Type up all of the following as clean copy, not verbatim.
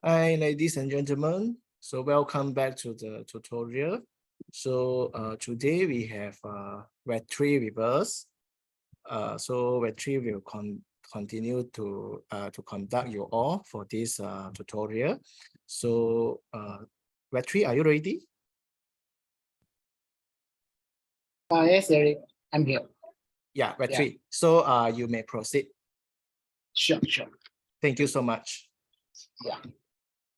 Hi, ladies and gentlemen. So welcome back to the tutorial. So today we have Web3 with us. So Web3 will continue to conduct you all for this tutorial. So Web3, are you ready? Yes, Eric, I'm here. Yeah, Web3. So you may proceed. Sure. Thank you so much. Yeah.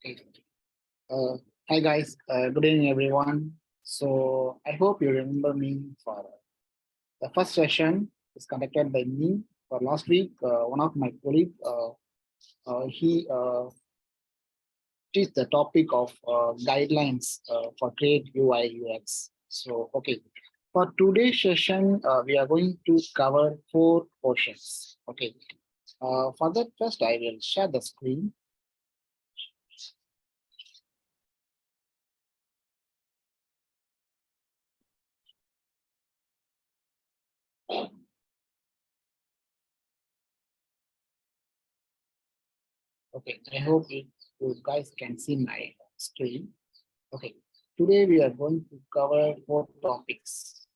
Okay. Hi guys. Good evening, everyone. So I hope you remember me for the first session is conducted by me for last week. One of my colleagues, he teach the topic of guidelines for great UI UX. So okay. For today's session, we are going to cover 4 portions. Okay. For that, first I will share the screen. Okay, I hope you guys can see my screen. Okay, today we are going to cover 4 topics.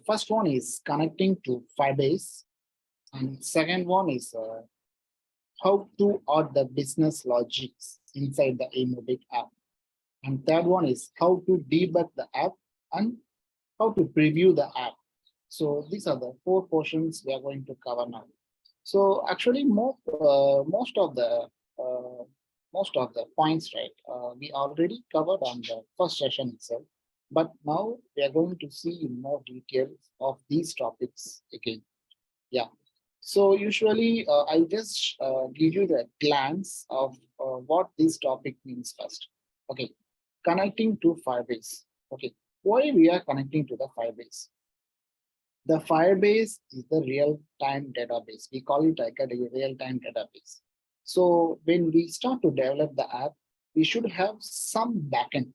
First one is connecting to Firebase, and second one is how to add the business logics inside the eMOBIQ app. And third one is how to debug the app and how to preview the app. So these are the 4 portions we are going to cover now. So actually, most of the points, right? We already covered on the first session itself, but now we are going to see in more details of these topics again. Yeah. So usually, I'll just give you the glance of what this topic means first. Okay, connecting to Firebase. Okay, why we are connecting to the Firebase? The Firebase is the real-time database. We call it like a real-time database. So when we start to develop the app, we should have some backend.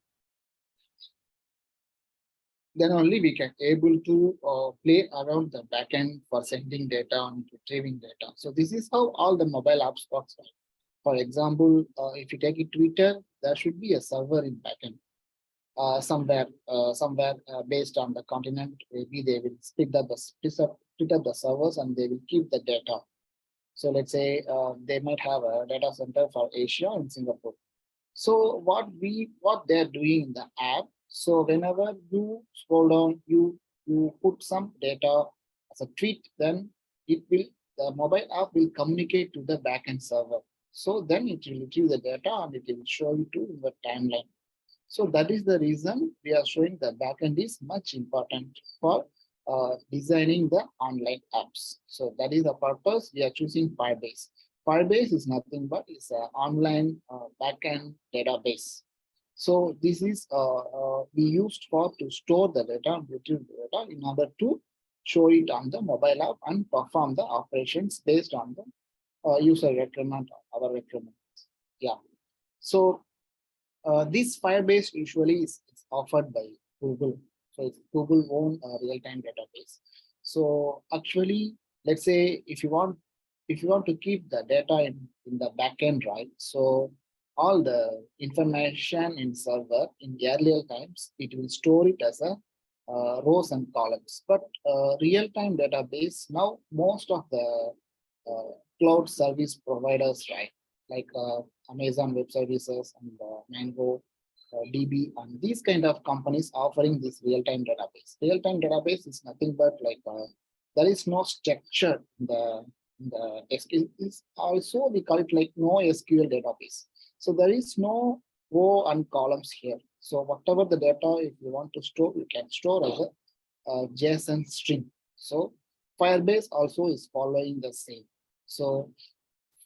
Then only we can able to play around the backend for sending data and retrieving data. So this is how all the mobile apps works. For example, if you take it Twitter, there should be a server in backend. Somewhere based on the continent, maybe they will split up the servers and they will keep the data. So let's say they might have a data center for Asia in Singapore. So what they're doing in the app. So whenever you scroll down, you put some data as a tweet, then the mobile app will communicate to the backend server. So then it will retrieve the data and it will show you to the timeline. So that is the reason we are showing the backend is much important for designing the online apps. So that is the purpose we are choosing Firebase. Firebase is nothing but it's an online backend database. So this is we used for to store the data and retrieve the data in order to show it on the mobile app and perform the operations based on the user requirement or our requirements. Yeah. So this Firebase usually is offered by Google. So it's Google own real-time database. So actually, let's say if you want to keep the data in the backend, right? So all the information in server in the earlier times, it will store it as a rows and columns. But real-time database, now most of the cloud service providers, right? Like Amazon Web Services and Mango, DB, and these kind of companies offering this real-time database. Real-time database is nothing but like there is no structure in the SQL. Is also we call it like no SQL database. So there is no row and columns here. So whatever the data, if you want to store, you can store as a JSON string. So Firebase also is following the same. So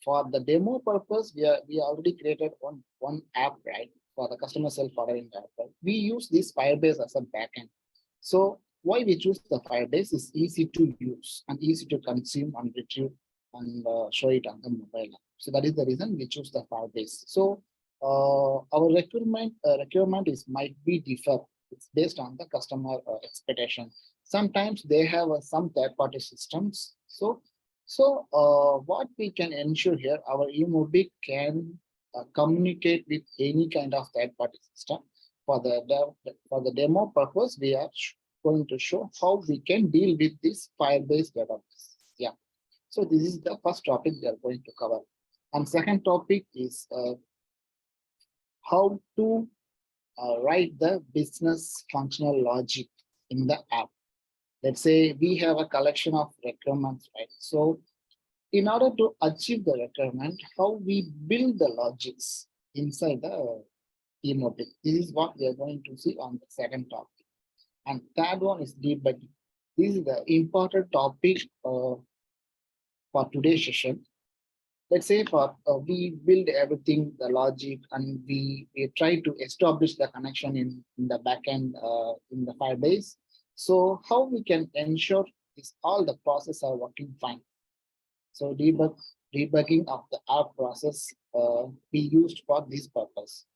for the demo purpose, we already created one app, right, for the customer self-ordering app. Right? We use this Firebase as a backend. So why we choose the Firebase is easy to use and easy to consume and retrieve and show it on the mobile app. So that is the reason we choose the Firebase. So our requirement is might be differ. It's based on the customer expectation. Sometimes they have some third-party systems. So what we can ensure here, our eMOBIQ can communicate with any kind of third-party system. For the demo purpose, we are going to show how we can deal with this Firebase database. Yeah. So this is the first topic we are going to cover. And second topic is how to write the business functional logic in the app. Let's say we have a collection of requirements, right? So in order to achieve the requirement, how we build the logics inside the eMOBIQ. This is what we are going to see on the second topic. And third one is debugging. This is the important topic for today's session. Let's say we build everything, the logic, and we try to establish the connection in the backend in the Firebase. So how we can ensure this all the process are working fine. So debugging of the app process be used for this purpose.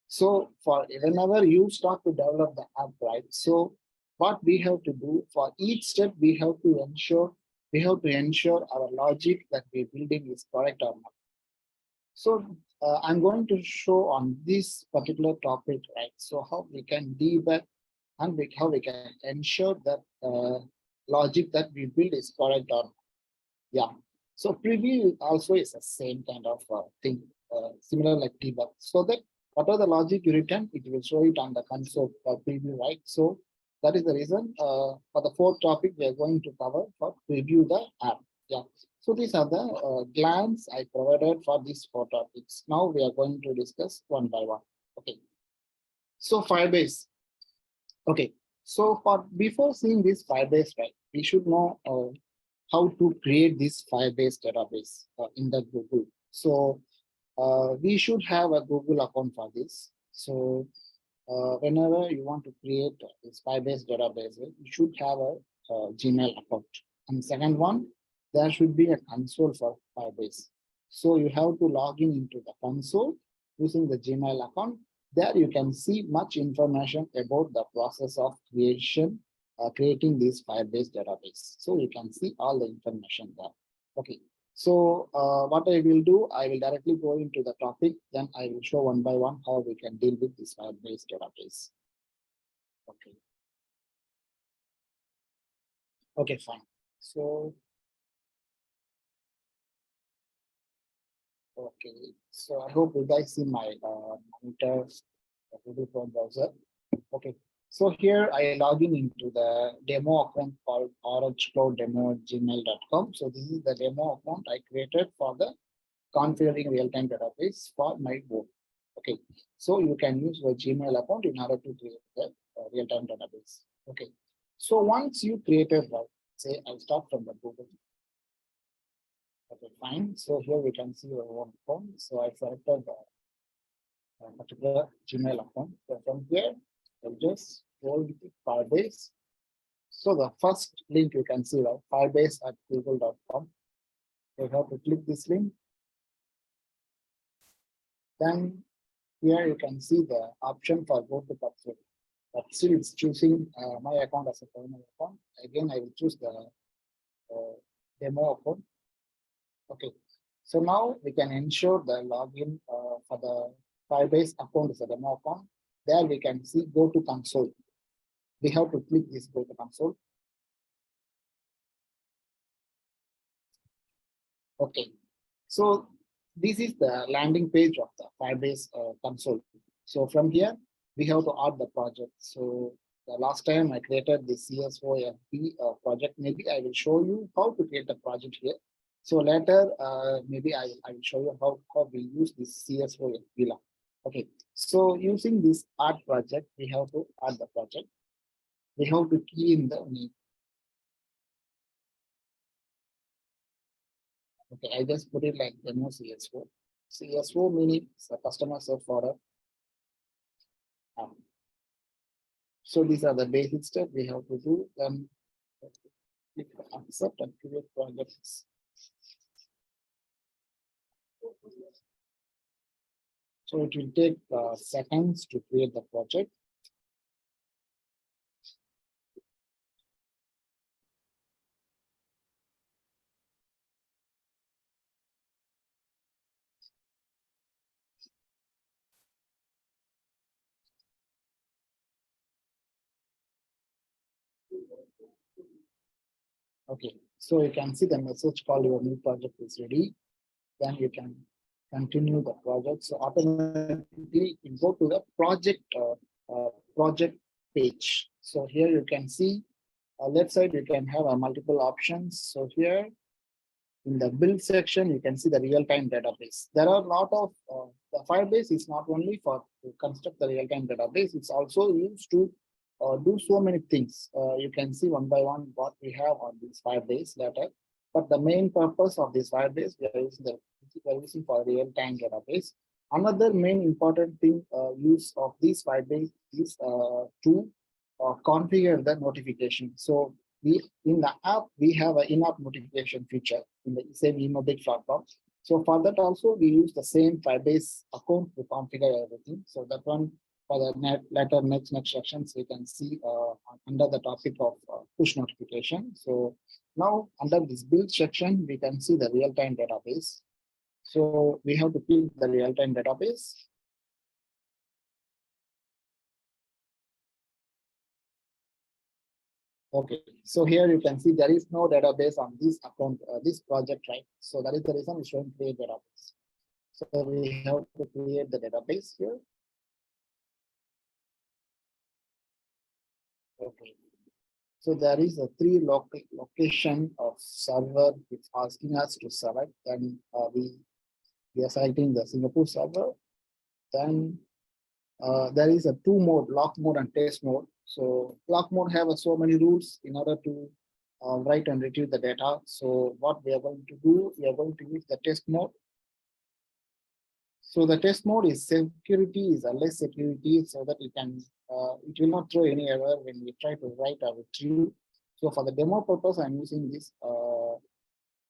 So for whenever you start to develop the app, right? So what we have to do for each step, we have to ensure our logic that we're building is correct or not. So I'm going to show on this particular topic, right? So how we can debug and how we can ensure that logic that we build is correct or not. Yeah. So preview also is the same kind of thing, similar like debug. So that whatever the logic you return, it will show it on the console for preview, right? So that is the reason for the fourth topic we are going to cover for preview the app. Yeah. So these are the glance I provided for these four topics. Now we are going to discuss one by one. Okay. So Firebase. Okay. So for before seeing this Firebase, right, we should know how to create this Firebase database in the Google. So we should have a Google account for this. So whenever you want to create this Firebase database, you should have a Gmail account. And second one, there should be a console for Firebase. So you have to log into the console using the Gmail account. There you can see much information about the process of creating this Firebase database. So you can see all the information there. Okay. So what I will do, I will directly go into the topic, then I will show one by one how we can deal with this Firebase database. Okay. Okay, fine. So, okay. So I hope you guys see my monitor, Google Chrome browser. Okay. So here I log into the demo account called rhclouddemo@gmail.com. So this is the demo account I created for the configuring real-time database for my work. Okay, so you can use your Gmail account in order to create the real-time database. Okay, so once you created, say I'll start from the Google. Okay, fine. So here we can see your own account. So I selected the particular Gmail account. So from here, I'll just go with Firebase. So the first link you can see, right, firebase@google.com. You have to click this link. Then here you can see the option for go to console. But still it's choosing my account as a primary account. Again, I will choose the demo account. Okay. So now we can ensure the login for the Firebase account is a demo account. There we can see go to console. We have to click this go to console. Okay. So this is the landing page of the Firebase console. So from here, we have to add the project. So the last time I created the CSOFB project, maybe I will show you how to create the project here. So later, maybe I will show you how we use this CSOFB. Okay, so using this add project, we have to add the project. We have to key in the name. Okay, I just put it like demo CSO. CSO meaning it's a customer serve order. So these are the basic steps we have to do. Then click accept and create projects. So it will take seconds to create the project. Okay, so you can see the message called your new project is ready. Then you can continue the project. So automatically you go to the project page. So here you can see left side you can have multiple options. So here in the build section, you can see the real-time database. There are a lot of the Firebase is not only for to construct the real-time database, it's also used to do so many things. You can see one by one what we have on this Firebase later. But the main purpose of this Firebase, we are using for real-time database. Another main important thing use of this Firebase is to configure the notification. So we in the app we have an in-app notification feature in the same eMOBIQ platform. So for that also we use the same Firebase account to configure everything. So that one for the next sections we can see under the topic of push notification. So now under this build section we can see the real-time database. So we have to build the real-time database. Okay, so here you can see there is no database on this account, this project, right? So that is the reason we showing create database. So we have to create the database here. Okay, so there is a three location of server it's asking us to select, and we are selecting the Singapore server. Then there is a two mode, lock mode and test mode. So lock mode have so many rules in order to write and retrieve the data. So what we are going to do, we are going to use the test mode. So the test mode is security is a less security so that it will not throw any error when we try to write or retrieve. So for the demo purpose, I'm using this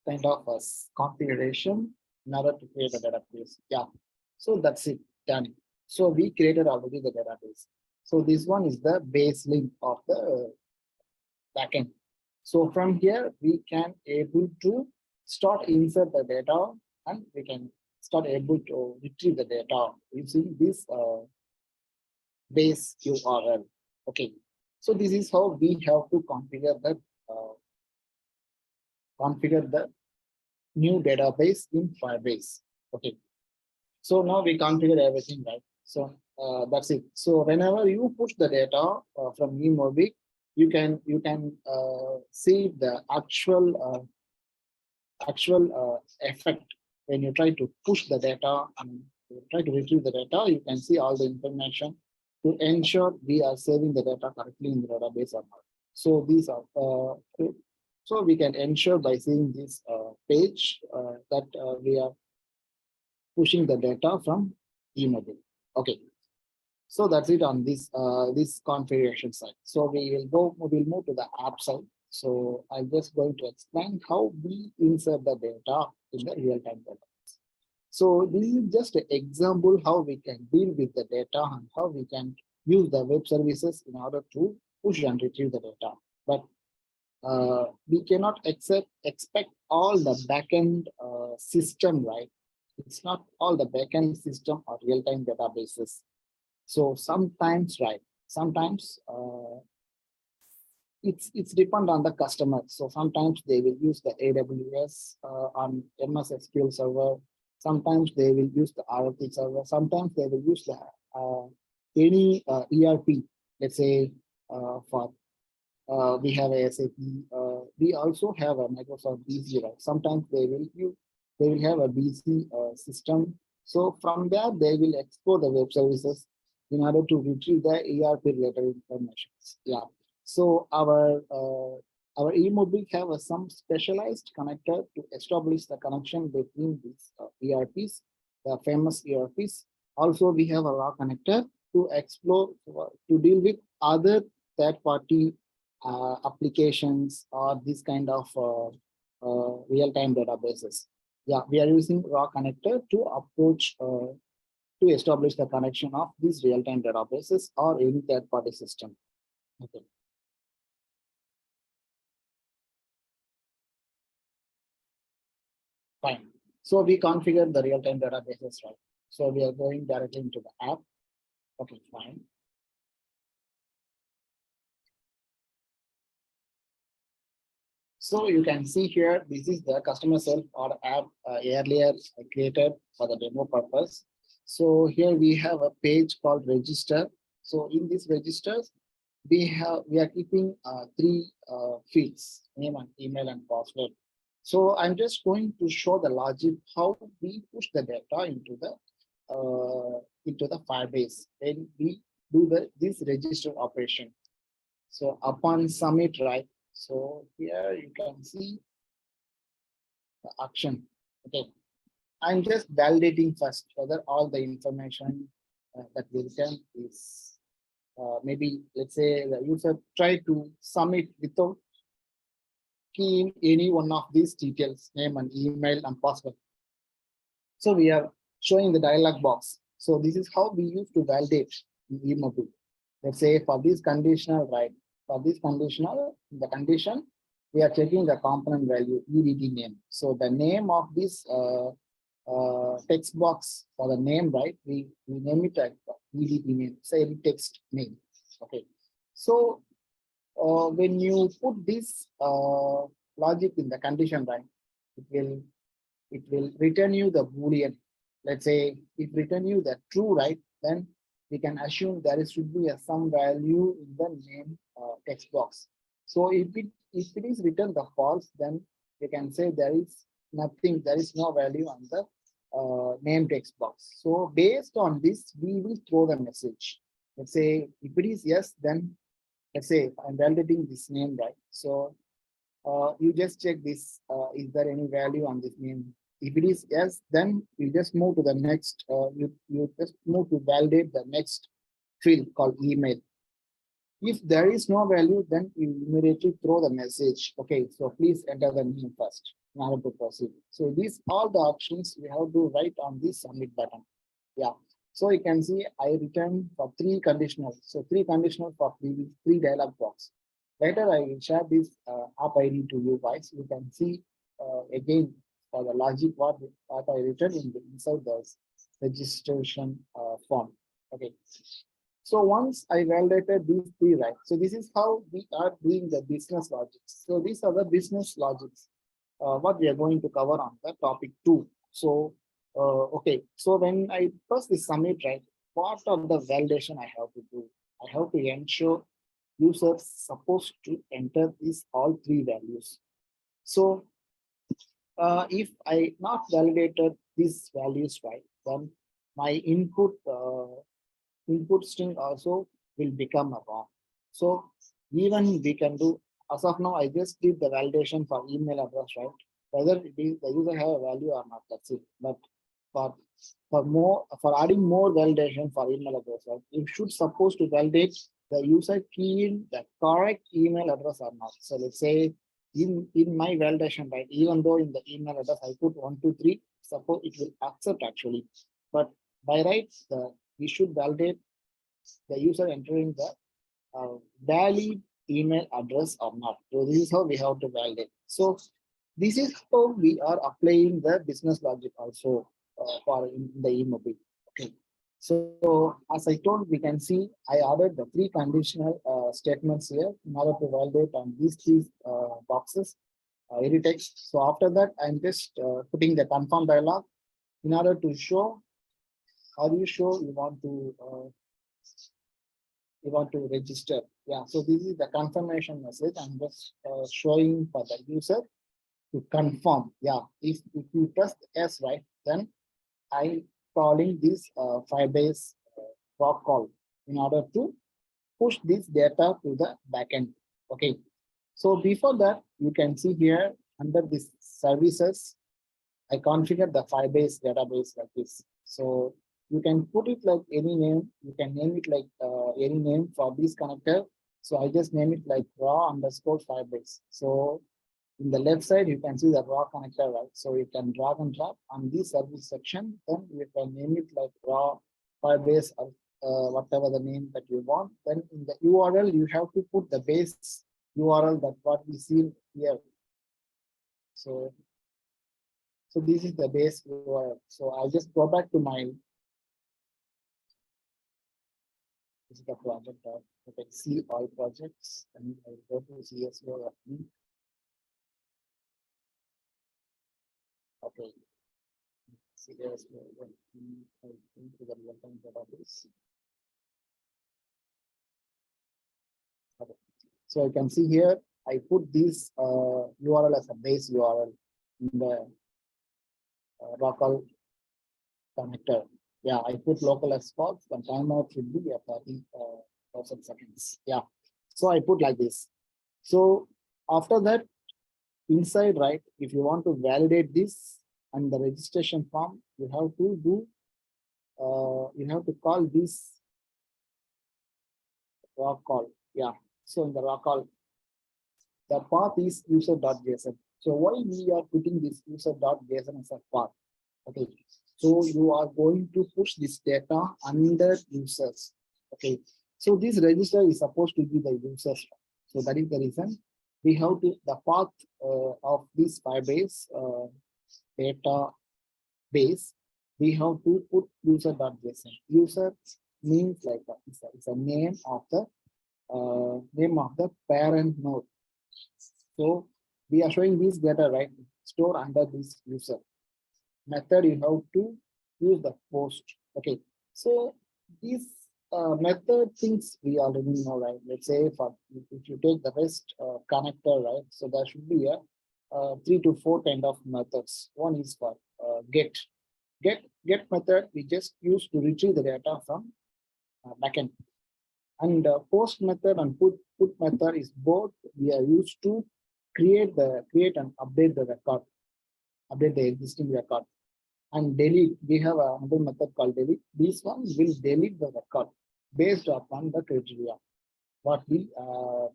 kind of a configuration in order to create a database. Yeah, so that's it, done. So we created already the database. So this one is the base link of the backend. So from here, we can able to start insert the data and we can start able to retrieve the data using this base URL. Okay, so this is how we have to configure the new database in Firebase. Okay, so now we configure everything, right? So that's it. So whenever you push the data from eMOBIQ, you can see the actual effect when you try to push the data and try to retrieve the data. You can see all the information to ensure we are saving the data correctly in the database or not. So these are so we can ensure by seeing this page that we are pushing the data from eMOBIQ. Okay, so that's it on this this configuration side. So we'll move to the app side. So I'm just going to explain how we insert the data in the real-time database. So this is just an example how we can deal with the data and how we can use the web services in order to push and retrieve the data. But we cannot expect all the backend system, right? It's not all the backend system or real-time databases. So sometimes, right? Sometimes it's depend on the customer. So sometimes they will use the AWS on MS SQL server. Sometimes they will use the RFP server. Sometimes they will use the any ERP. Let's say for we have a SAP. We also have a Microsoft BC. Right? Sometimes they will have a BC system. So from there they will explore the web services in order to retrieve the ERP related information. Yeah. So our eMOBIQ have some specialized connector to establish the connection between these ERPs, the famous ERPs. Also, we have a raw connector to explore to deal with other third-party applications or this kind of real-time databases. Yeah, we are using raw connector to approach to establish the connection of these real-time databases or any third-party system. Okay. Fine. So we configure the real-time databases, right? So we are going directly into the app. Okay, fine. So you can see here, this is the customer self or app earlier created for the demo purpose. So here we have a page called register. So in this registers, we are keeping three fields: name and email and password. So I'm just going to show the logic how we push the data into the Firebase when we do this register operation. So upon submit, right? So here you can see the action. Okay, I'm just validating first whether all the information that we return is maybe, let's say the user try to submit without keying any one of these details, name and email and password. So we are showing the dialog box. So this is how we use to validate the eMOBIQ. Let's say for this conditional, right? For this conditional, the condition, we are checking the component value, UDT name. So the name of this text box for the name, right? We name it as UDT name, say text name. Okay. So when you put this logic in the condition, right? It will return you the boolean. Let's say it return you the true, right? Then we can assume there should be some value in the name text box. So if it is written the false, then we can say there is nothing, there is no value on the name text box. So based on this, we will throw the message. Let's say if it is yes, then let's say I'm validating this name, right? So you just check this, is there any value on this name? If it is yes, then you just move to the next, you just move to validate the next field called email. If there is no value, then you immediately throw the message. Okay, so please enter the name first in order to proceed. So these all the options we have to write on this submit button. Yeah. So you can see I return for three conditional. So three conditional for three dialog box. Later I will share this app ID to you guys. You can see again for the logic what I written in the inside the registration form. Okay. So once I validated these three, right? So this is how we are doing the business logics. So these are the business logics, what we are going to cover on the topic 2. So, okay. So when I press the submit, right, part of the validation I have to do, I have to ensure users supposed to enter these all three values. So if I not validated these values, right, then my input string also will become a wrong. So even we can do, as of now, I just did the validation for email address, right? Whether it is the user have a value or not, that's it. But for adding more validation for email address, right? You should supposed to validate the user key in the correct email address or not. So let's say in my validation, right? Even though in the email address I put 123, suppose it will accept actually. But by right, we should validate the user entering the valid email address or not. So this is how we have to validate. So this is how we are applying the business logic also for in the eMOBIQ. Okay. So as I told, we can see I added the three conditional statements here in order to validate on these three boxes, edit text. So after that, I'm just putting the confirm dialog in order to show. Are you sure you want to register? Yeah, so this is the confirmation message. I'm just showing for the user to confirm. Yeah, if you press yes, right, then I calling this Firebase rock call in order to push this data to the backend. Okay, so before that, you can see here under this services, I configured the Firebase database like this. So you can put it like any name. You can name it like any name for this connector. So I just name it like raw underscore Firebase. So in the left side, you can see the raw connector, right? So you can drag and drop on this service section. Then you can name it like raw Firebase or whatever the name that you want. Then in the URL, you have to put the base URL that what we see here. So this is the base URL. So I'll just go back to my, this is the project. You can see all projects and I'll go to CSO. seriously, into the real-time database. Okay. So you can see here, I put this URL as a base URL in the local connector. Yeah, I put local as false, the timeout should be at 30,000 seconds. Yeah, so I put like this. So after that, inside, right, if you want to validate this and the registration form, you have to do, you have to call this raw call. Yeah, so in the raw call, the path is user.json. So why we are putting this user.json as a path? Okay, so you are going to push this data under users. Okay, so this register is supposed to be the users. So that is the reason we have to the path of this Firebase database. We have to put user.json. User means like it's a name of the parent node. So we are showing this data, right, stored under this user method. You have to use the post. Okay, so these method things we already know, right? Let's say for if you take the REST connector, right, so there should be a 3 to 4 kind of methods. One is for get method we just use to retrieve the data from backend, and post method and put method is both we are used to create and update the record, update the existing record. And delete, we have another method called delete. This one will delete the record based upon the criteria what we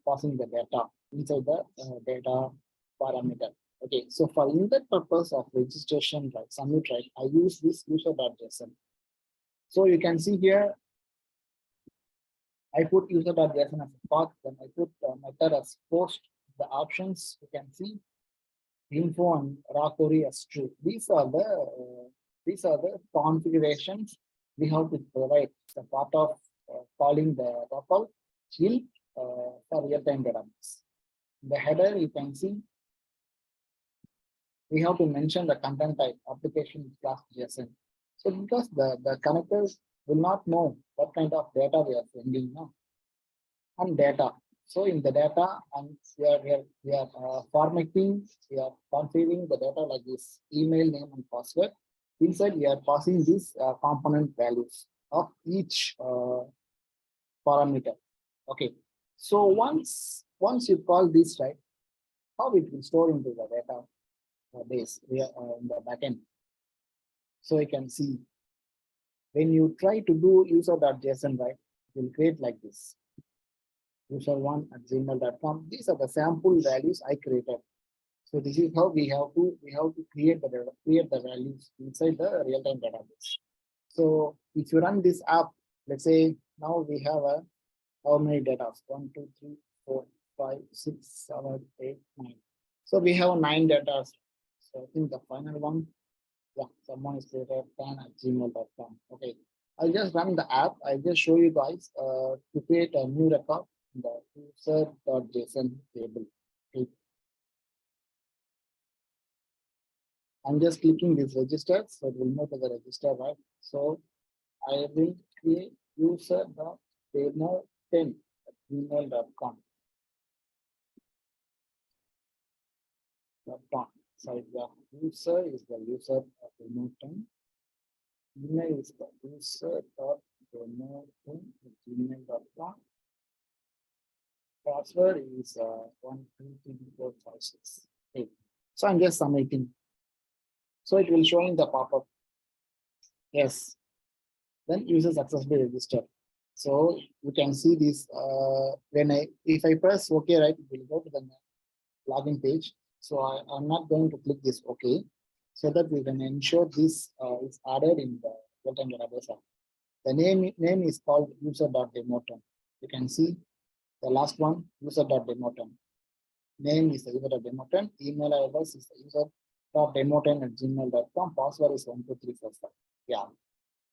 passing the data inside the data parameter. Okay, so for in that purpose of registration, right, submit, right, I use this user.json. So you can see here, I put user.json as a path, then I put method as post. The options you can see info and raw query as true. These are the configurations we have to provide. The part of calling the local will for real-time database. The header you can see we have to mention the content type application class JSON. So because the connectors will not know what kind of data we are sending now and data. So in the data, and we are formatting, we are configuring the data like this: email name and password. Inside, we are passing these component values of each parameter. Okay. So once you call this, right, how it will store into the data base in the backend. So you can see when you try to do user.json, right, it will create like this: user1@gmail.com. These are the sample values I created. So this is how we have to create the values inside the real-time database. So if you run this app, let's say now we have how many data? 1, 2, 3, 4, 5, 6, 7, 8, 9. So we have 9 data. So I think the final one, yeah, someone is created 10@gmail.com. Okay, I'll just run the app. I'll just show you guys to create a new record in the user.json table. Okay. I'm just clicking this register, so it will move to the register, right? So I will create user.demo10@gmail.com. So the user is the user of demo10. Email is the user.demo10@gmail.com. Password is 1, 2, 3, 4, 5, 6, 8. So I'm just submitting. So it will show in the pop-up. Yes. Then user successfully registered. So you can see this if I press OK, right, it will go to the login page. So I'm not going to click this OK, so that we can ensure this is added in the real-time database. The name is called user.demo10. You can see the last one, user.demo10. Name is the user.demo10. Email address is the user.demo10@gmail.com. Password is 1, 2, 3, 4, 5. Yeah.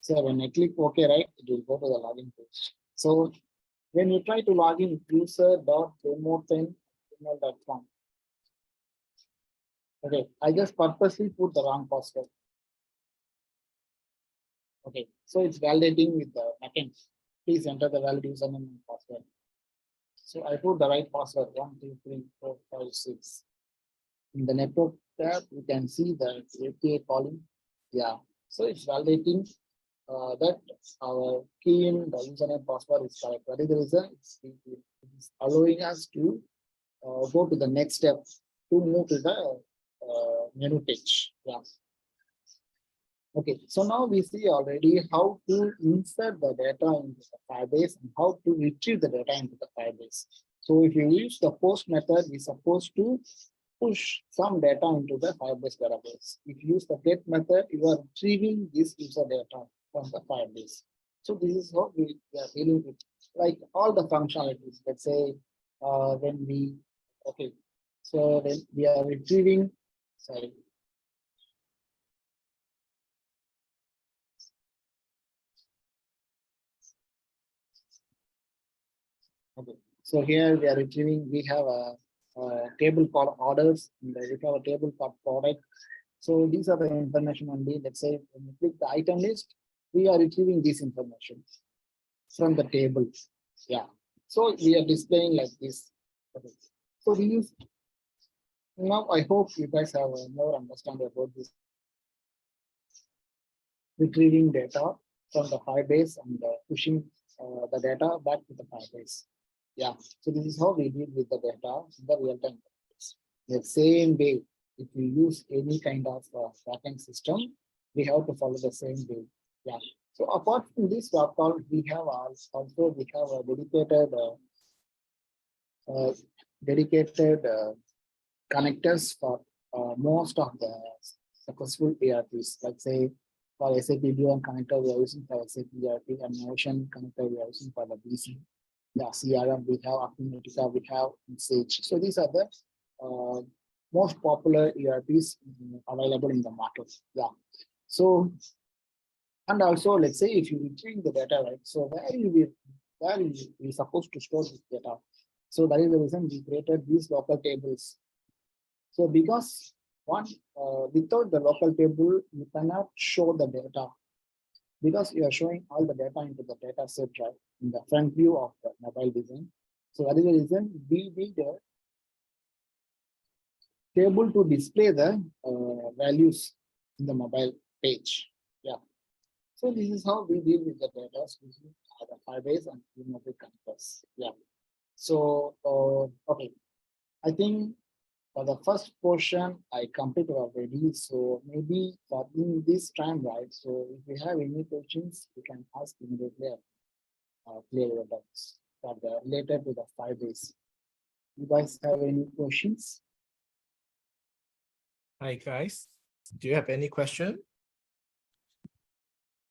So when I click OK, right, it will go to the login page. So when you try to log in user.demo10@gmail.com. Okay, I just purposely put the wrong password. Okay, so it's validating with the backend. Please enter the valid username and password. So I put the right password 12345 6. In the network tab, you can see the API calling. Yeah, so it's validating that our key in the username password is correct. That is the reason it's allowing us to go to the next step to move to the menu page. Yeah. Okay, so now we see already how to insert the data into the Firebase and how to retrieve the data into the Firebase. So if you use the post method, we're supposed to push some data into the Firebase database. If you use the get method, you are retrieving this user data from the Firebase. So this is how we are dealing with like all the functionalities. Let's say when we okay, so when we are retrieving, sorry. Okay, so here we are retrieving, we have a table called orders, and we have a table called product. So these are the information only. Let's say when we click the item list, we are retrieving this information from the table. Yeah. So we are displaying like this. Okay. So we use now. I hope you guys have more understanding about this retrieving data from the Firebase and pushing the data back to the Firebase. Yeah, so this is how we deal with the data in the real-time. The same way, if we use any kind of backend system, we have to follow the same way. Yeah. So apart from this protocol, we have also we have a dedicated connectors for most of the successful ERPs. Like say for SAP B1 connector, we are using for SAP ERP, and Notion connector we are using for the BC. Yeah, CRM we have, Acumatica we have, Sage. So these are the most popular ERPs available in the market. Yeah. So and also let's say if you retrieve the data, right? So where we supposed to store this data? So that is the reason we created these local tables. So because one without the local table, you cannot show the data because you are showing all the data into the data set, right, in the front view of the mobile design. So that is the reason we need a table to display the values in the mobile page. Yeah. So this is how we deal with the data using the Firebase and eMOBIQ connectors. Yeah. So okay, I think for the first portion, I completed already. So maybe for in this time, right? So if you have any questions, you can ask immediately. Clear your doubts for the related to the Firebase. You guys have any questions? Hi guys, do you have any question?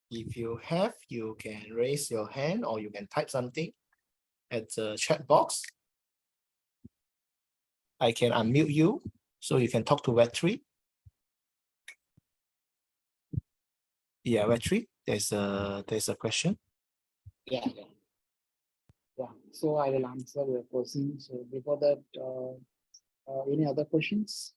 If you have, you can raise your hand or you can type something at the chat box. I can unmute you so you can talk to Web3. Yeah, Web3, there's a question. Yeah. So I will answer your question. So before that, any other questions?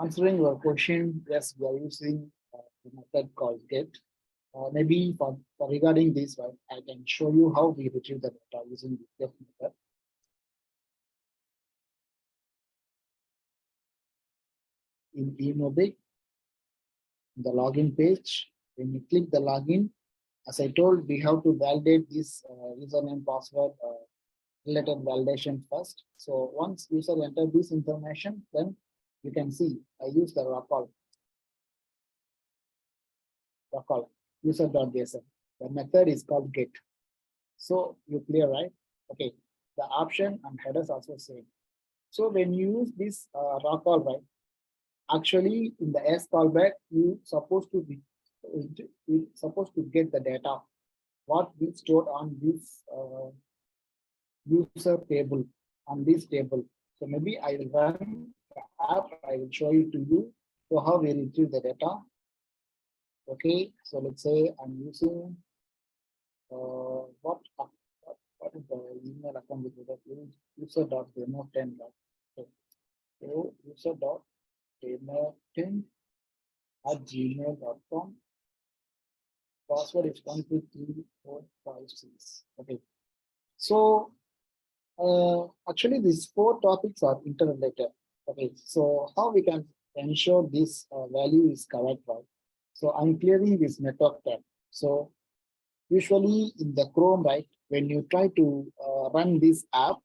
Answering your question, yes, we are using the method called get. Maybe for regarding this, right, I can show you how we retrieve the data using the get method. In eMOBIQ, the login page, when you click the login, as I told, we have to validate this username password related validation first. So once user enter this information, then you can see I use the raw call user.json. The method is called get. So you clear, right? Okay. The option and headers also same. So when you use this raw call, right? Actually, in the S callback, you supposed to get the data what we stored on this user table on this table. So maybe I will run the app. I will show it to you. So how we retrieve the data. Okay, so let's say I'm using what is the email account with the user.demo10. Okay. So user.demo10@gmail.com. Password is 123456. Okay. So actually, these four topics are interrelated. Okay, so how we can ensure this value is correct, right? So I'm clearing this network tab. So usually in the Chrome, right, when you try to run this app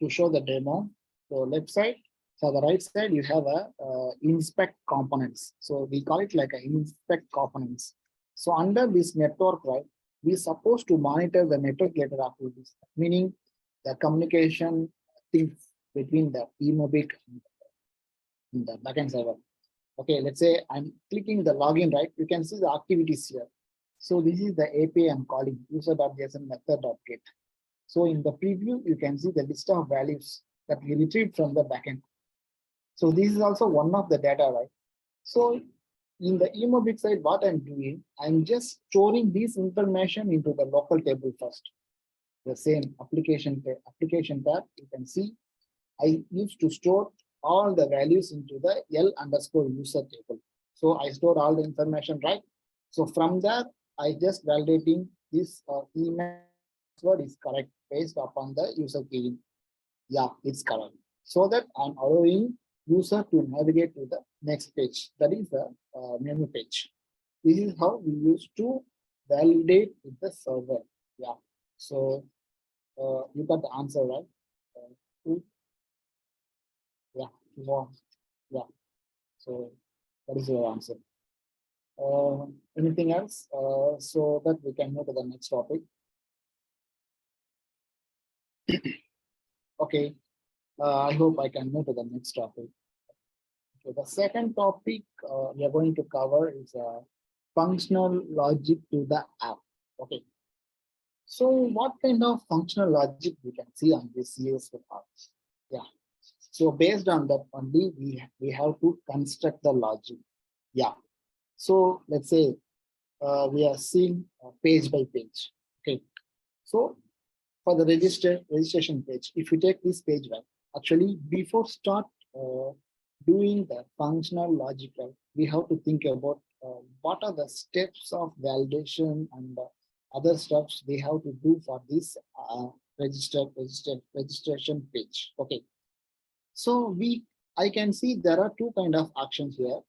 to show the demo, so left side, so the right side, you have a inspect components. So we call it like a inspect components. So under this network, right, we supposed to monitor the network related activities, meaning the communication things between the eMOBIQ and the backend server. Okay, let's say I'm clicking the login, right? You can see the activities here. So this is the API I'm calling user.json method.get. So in the preview, you can see the list of values that we retrieved from the backend. So this is also one of the data, right? So in the eMOBIQ side, what I'm doing, I'm just storing this information into the local table first. The same application tab, you can see I used to store all the values into the L underscore user table. So I stored all the information, right? So from that, I just validating this email password is correct based upon the user key. Yeah, it's correct. So that I'm allowing user to navigate to the next page. That is the menu page. This is how we used to validate with the server. Yeah. So you got the answer, right? Yeah. Yeah. Yeah. So that is your answer. Anything else? So that we can move to the next topic. Okay. I hope I can move to the next topic. Okay, the second topic we are going to cover is functional logic to the app. Okay. So what kind of functional logic we can see on this CSV apps? Yeah. So based on that only we have to construct the logic. Yeah. So let's say we are seeing page by page. Okay. So for the registration page, if you take this page, right, actually before start doing the functional logical, we have to think about what are the steps of validation and other steps we have to do for this registration page. Okay. So I can see there are two kind of actions here.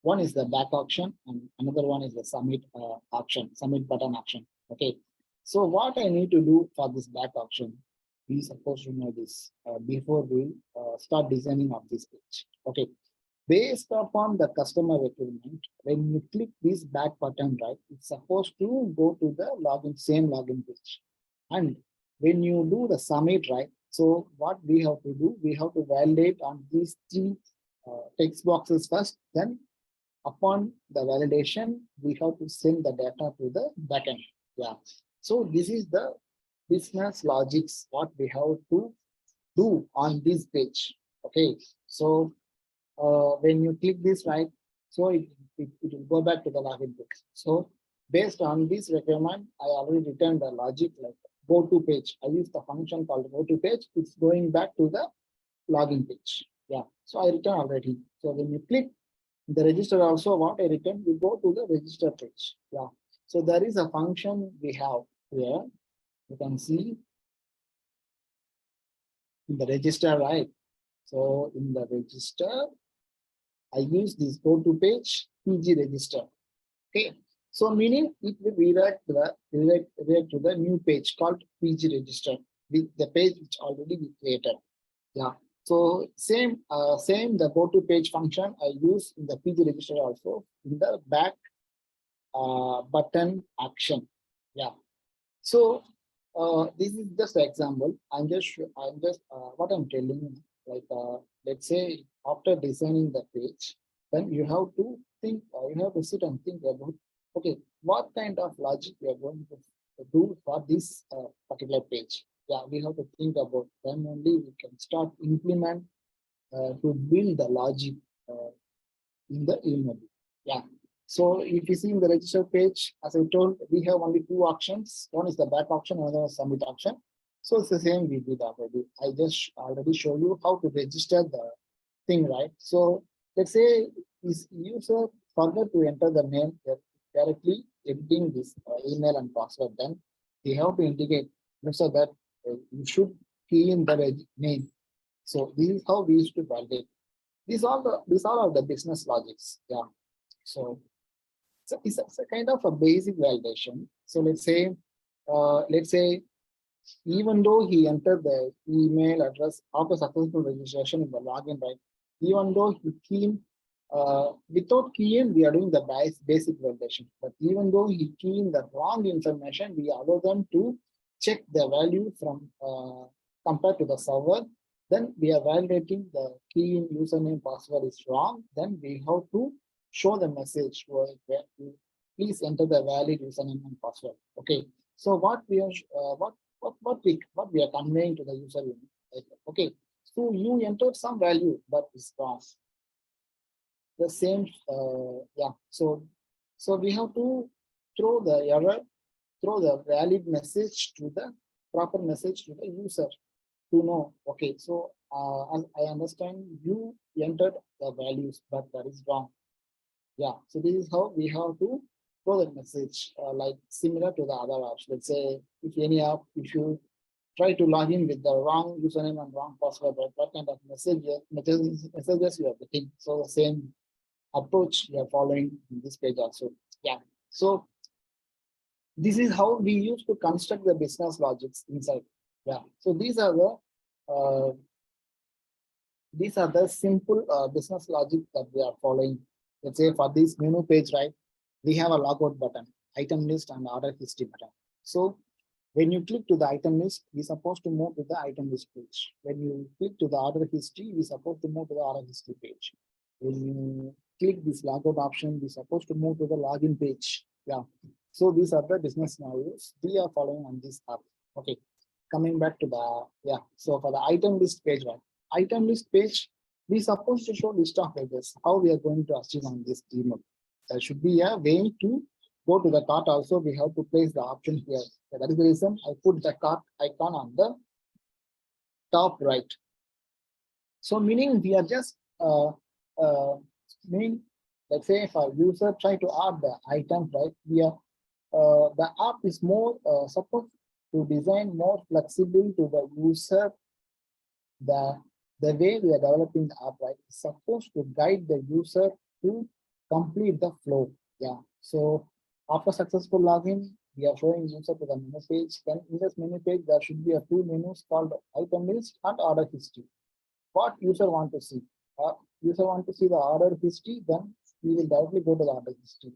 One is the back action and another one is the submit action, submit button action. Okay. So what I need to do for this back action, we supposed to know this before we start designing of this page. Okay. Based upon the customer requirement, when you click this back button, right, it's supposed to go to the same login page. And when you do the submit, right, so what we have to do, we have to validate on these three text boxes first, then upon the validation, we have to send the data to the backend. Yeah. So this is the business logics, what we have to do on this page. Okay. So when you click this, right, so it will go back to the login page. So based on this requirement, I already returned the logic like go to page. I use the function called go to page. It's going back to the login page. Yeah. So I return already. So when you click the register also, what I return, we go to the register page. Yeah. So there is a function we have here. You can see in the register, right? So in the register, I use this go to page PG register. Okay. So meaning it will redirect to the new page called PG register with the page which already we created. Yeah. So same the go to page function I use in the PG register also in the back button action. Yeah. So this is just an example. I'm just what I'm telling you, like let's say after designing the page, then you have to think, you have to sit and think about, okay, what kind of logic we are going to do for this particular page. Yeah, we have to think about, then only we can start implement to build the logic in the eMOBIQ. Yeah. So if you see in the register page, as I told, we have only two options. One is the back option, another is submit option. So it's the same we did already. I just already show you how to register the thing, right? So let's say this user forgot to enter the name directly editing this email and password, then we have to indicate so that you should key in the name. So this is how we used to validate. These all are the business logics. Yeah. So it's a kind of a basic validation. So let's say even though he entered the email address after successful registration in the login, right? Even though he keyed without keying, we are doing the basic validation. But even though he keyed the wrong information, we allow them to check the value from compared to the server. Then we are validating the key in username password is wrong. Then we have to show the message where please enter the valid username and password. Okay. So what we are what we are conveying to the user unit. Like, okay, so you entered some value, but it's wrong. The same, yeah. So we have to throw the error, throw the valid message to the proper message to the user to know. Okay, so I understand you entered the values, but that is wrong. Yeah, so this is how we have to throw the message, like similar to the other apps. Let's say if any app, if you try to log in with the wrong username and wrong password, right? What kind of messages you are getting? So the same approach we are following in this page also. Yeah. So this is how we used to construct the business logics inside. Yeah. So these are the simple business logic that we are following. Let's say for this menu page, right? We have a logout button, item list, and order history button. So when you click to the item list, we're supposed to move to the item list page. When you click to the order history, we're supposed to move to the order history page. When you click this logout option, we're supposed to move to the login page. Yeah. So these are the business scenarios we are following on this app. Okay. Coming back to the, yeah. So for the item list page, right? Item list page, we're supposed to show list of pages. How we are going to achieve on this demo. There should be a way to go to the cart also. We have to place the option here. So that is the reason I put the cart icon on the top right. So meaning we are just meaning, let's say if a user try to add the item, right? We are the app is more supposed to design more flexible to the user. The way we are developing the app, right, is supposed to guide the user to complete the flow. Yeah. So after successful login, we are showing user to the menu page. Then in this menu page, there should be a two menus called item list and order history. What user want to see? User want to see the order history, then we will directly go to the order history.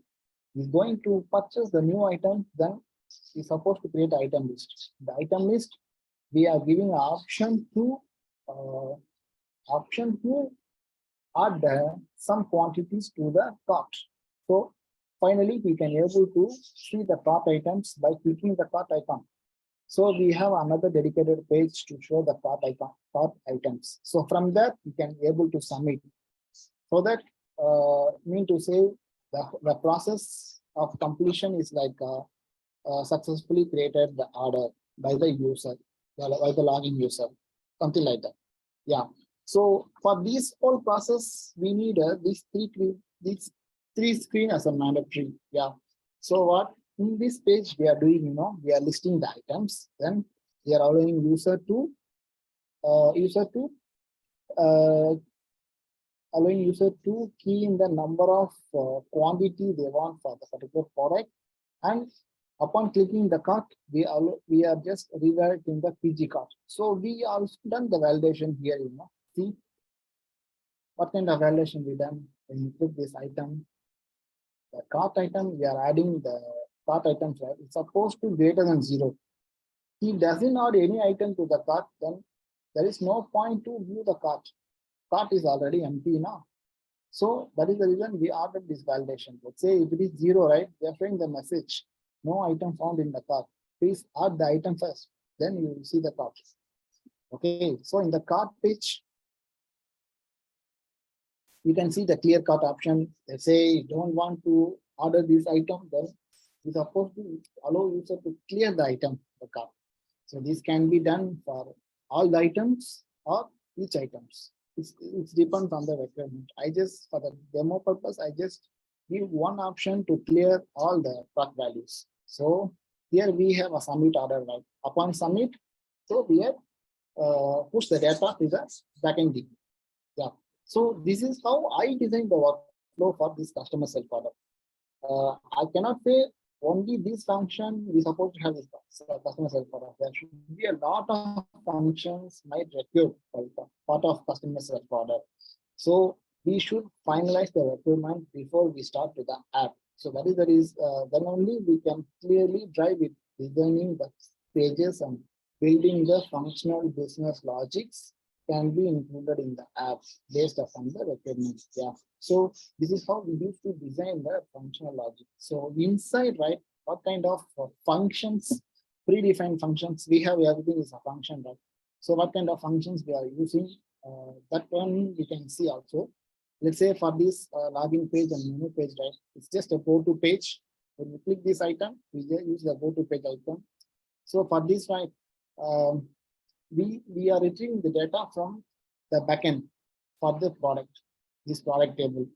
He's going to purchase the new item, then he's supposed to create item list. The item list, we are giving an option to add some quantities to the cart. So finally, we can able to see the cart items by clicking the cart icon. So we have another dedicated page to show the cart items. So from that, we can able to submit. So that mean to say the process of completion is like successfully created the order by the user, by the login user, something like that. Yeah. So for this whole process, we need these three screen as a mandatory. Yeah. So what in this page we are doing, we are listing the items. Then we are allowing user to key in the number of quantity they want for the particular product, and upon clicking the cart, we are just redirecting the PG cart. So we also done the validation here. See what kind of validation we done when you click this item. The cart item, we are adding the cart items, right? It's supposed to be greater than 0. He doesn't add any item to the cart, then there is no point to view the cart. Cart is already empty now. So that is the reason we added this validation. Let's say if it is 0, right? We are showing the message, no item found in the cart. Please add the item first, then you will see the cart. Okay, so in the cart page, you can see the clear cart option. Let's say you don't want to order this item, then you're supposed to allow user to clear the item, the cart. So this can be done for all the items or each items. It depends on the requirement. I just, for the demo purpose, I just give one option to clear all the truck values. So here we have a submit order, right? Upon submit, so we have push the data to the backend DB. Yeah. So this is how I design the workflow for this customer self order. I cannot say only this function we supposed to have this customer self order. There should be a lot of functions might require part of customer self order. So we should finalize the requirement before we start with the app. So that is then only we can clearly drive it, designing the pages and building the functional business logics can be included in the apps based upon the requirements. Yeah. So this is how we used to design the functional logic. So inside, right, what kind of functions, predefined functions, we have everything is a function, right? So what kind of functions we are using, that one we can see also. Let's say for this login page and menu page, right? It's just a go-to page. When you click this item, we just use the go-to page icon. So for this, right, we are retrieving the data from the backend for the product, this product table.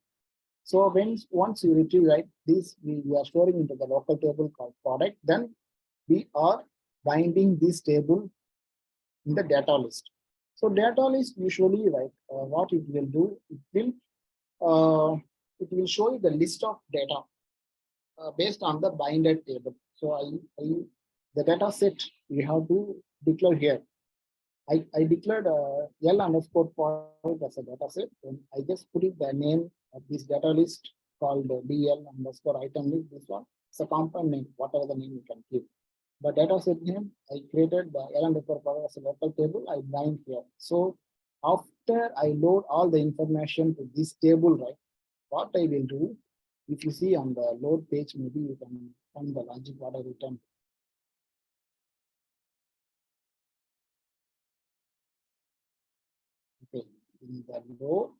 So once you retrieve, right, this we are storing into the local table called product, then we are binding this table in the data list. So data list usually, right, what it will do, it will show you the list of data based on the binded table. So the data set we have to declare here. I declared L underscore point as a data set. And I just put it the name of this data list called DL underscore item list. This one, it's a compound name, whatever the name you can give. The data set name, I created the L underscore power as a local table. I bind here. So after I load all the information to this table, right? What I will do, if you see on the load page, maybe you can find the logic what I written. Okay, in the load,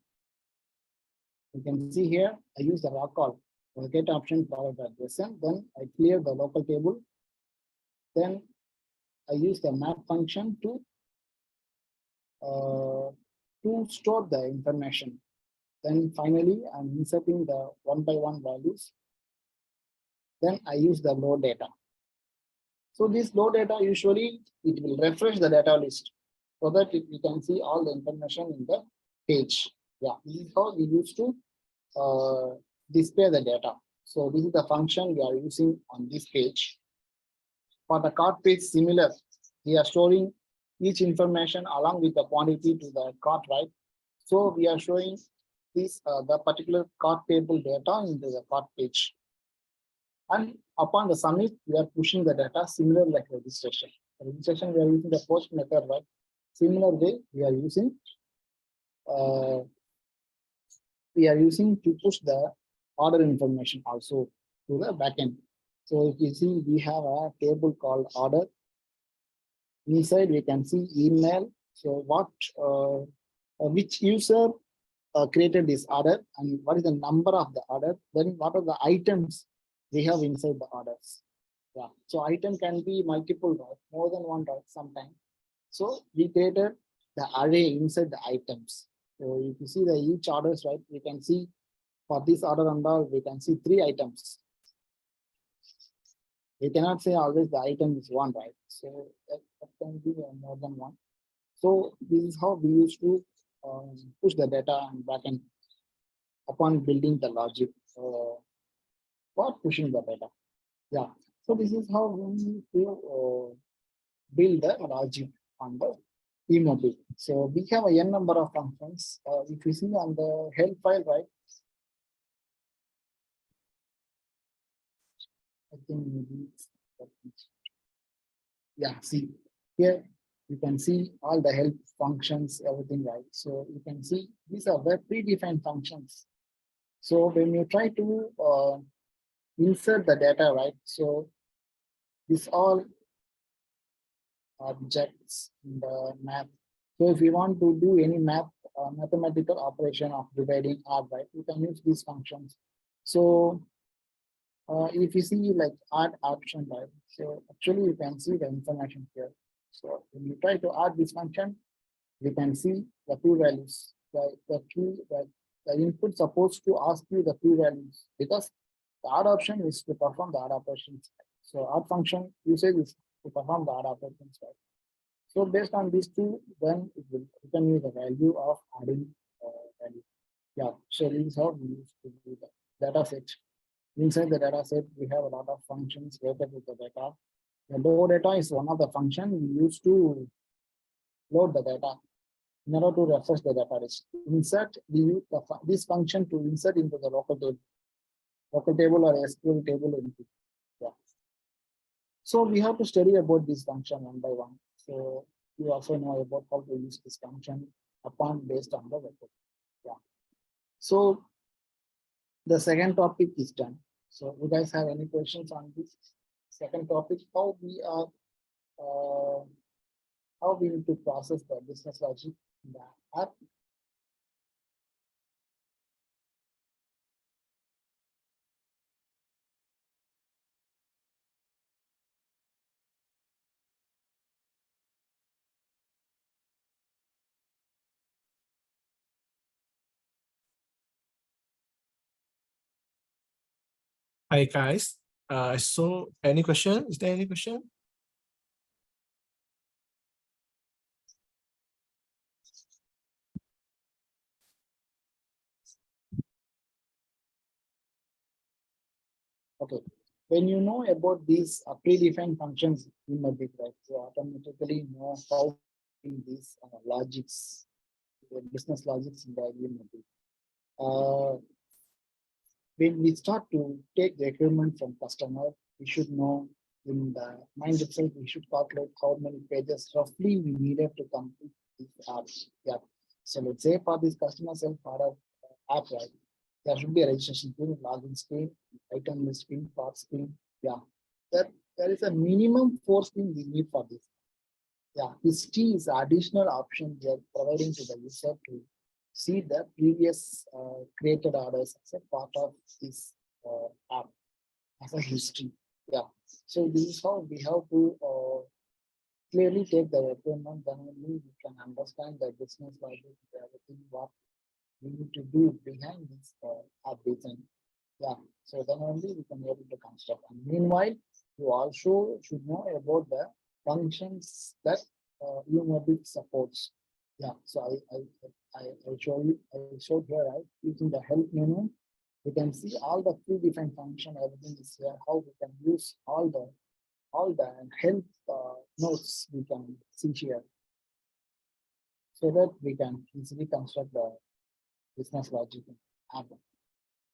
you can see here, I use the raw call. Get option followed by JSON. Then I clear the local table. Then I use the map function to store the information. Then finally, I'm inserting the one by one values. Then I use the load data. So this load data usually it will refresh the data list so that we can see all the information in the page. Yeah, this is how we used to display the data. So this is the function we are using on this page. For the cart page, similar, we are storing each information along with the quantity to the cart, right? So we are showing this the particular cart table data into the cart page. And upon the submit, we are pushing the data similar like registration. Registration, we are using the post method, right? Similar way, we are using to push the order information also to the backend. So if you see, we have a table called order. Inside, we can see email. So which user created this order and what is the number of the order? Then what are the items we have inside the orders? Yeah. So item can be multiple, right? More than one, right? Sometimes. So we created the array inside the items. So if you see the each orders, right, we can see for this order and all, we can see 3 items. We cannot say always the item is one, right? So that can be more than one. So this is how we used to push the data and backend upon building the logic for pushing the data. Yeah. So this is how we build the logic on the eMOBIQ. So we have a n number of functions. If you see on the help file, right? I think maybe, yeah, see here you can see all the help functions, everything, right? So you can see these are the predefined functions. So when you try to insert the data, right? So this all objects in the map. So if you want to do any mathematical operation of dividing R, right, you can use these functions. So if you see like add option, right, so actually you can see the information here. So when you try to add this function, you can see the two values the key, the input supposed to ask you the key values, because the add option is to perform the add operations. So add function usage is to perform the add operations, right? So based on these two, then it will return you the value of adding value. Yeah, so this is how we use to do the data set. Inside the data set, we have a lot of functions related with the data. The load data is one of the function we use to load the data in order to refresh the data list. Insert, we use this function to insert into the local table or SQL table into. Yeah. So we have to study about this function one by one. So you also know about how to use this function upon based on the record. Yeah. So the second topic is done. So you guys have any questions on this second topic? How we are how we need to process the business logic in the app. Hi guys. So any question? Is there any question? Okay. When you know about these predefined functions in the big, right, you automatically know how in these logics, the business logics in the eMOBIQ. When we start to take the requirement from customer, we should know in the mind itself, we should calculate how many pages roughly we needed to complete these apps. Yeah. So let's say for this customer self product app, right, there should be a registration screen, login screen, item list screen, part screen. Yeah. There is a minimum 4 screens we need for this. Yeah, history is additional option they are providing to the user to see the previous created orders as a part of this app as a history. Yeah, so this is how we have to clearly take the requirement. Then only we can understand the business logic, everything what we need to do behind this app design. Yeah, so then only we can be able to construct. And meanwhile, you also should know about the functions that eMOBIQ supports. Yeah, so I show you, I showed here, right? Using the help menu, we can see all the predefined function, everything is here, how we can use all the help notes we can see here, so that we can easily construct the business logic app.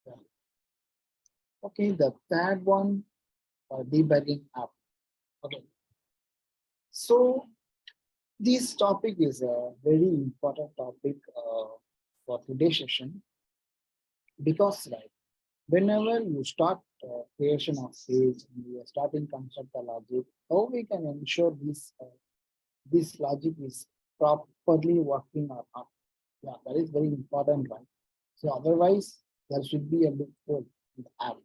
Yeah. Okay, the third one, debugging app. Okay, so this topic is a very important topic for today's session, because like whenever you start creation of page and you are starting construct the logic, how we can ensure this logic is properly working or not? Yeah, that is very important, right? So otherwise, there should be a loophole in the app.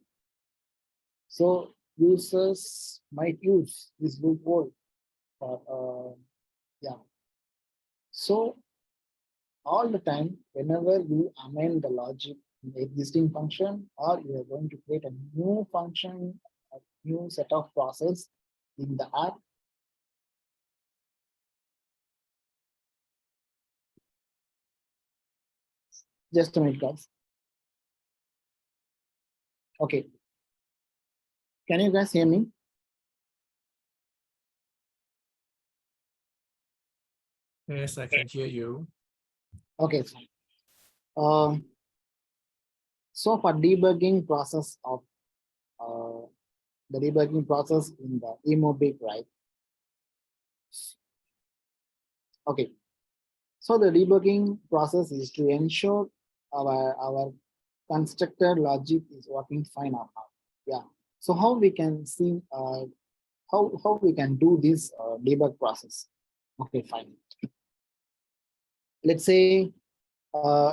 So users might use this loophole for yeah. So all the time, whenever you amend the logic in the existing function, or you are going to create a new function, a new set of process in the app, just a minute, guys. Okay. Can you guys hear me? Yes, I can hear you. Okay. Um, so for debugging process of the debugging process in the eMOBIQ, right? Okay. So the debugging process is to ensure our constructor logic is working fine or not. Yeah. So how we can see how we can do this debug process? Okay, fine. Let's say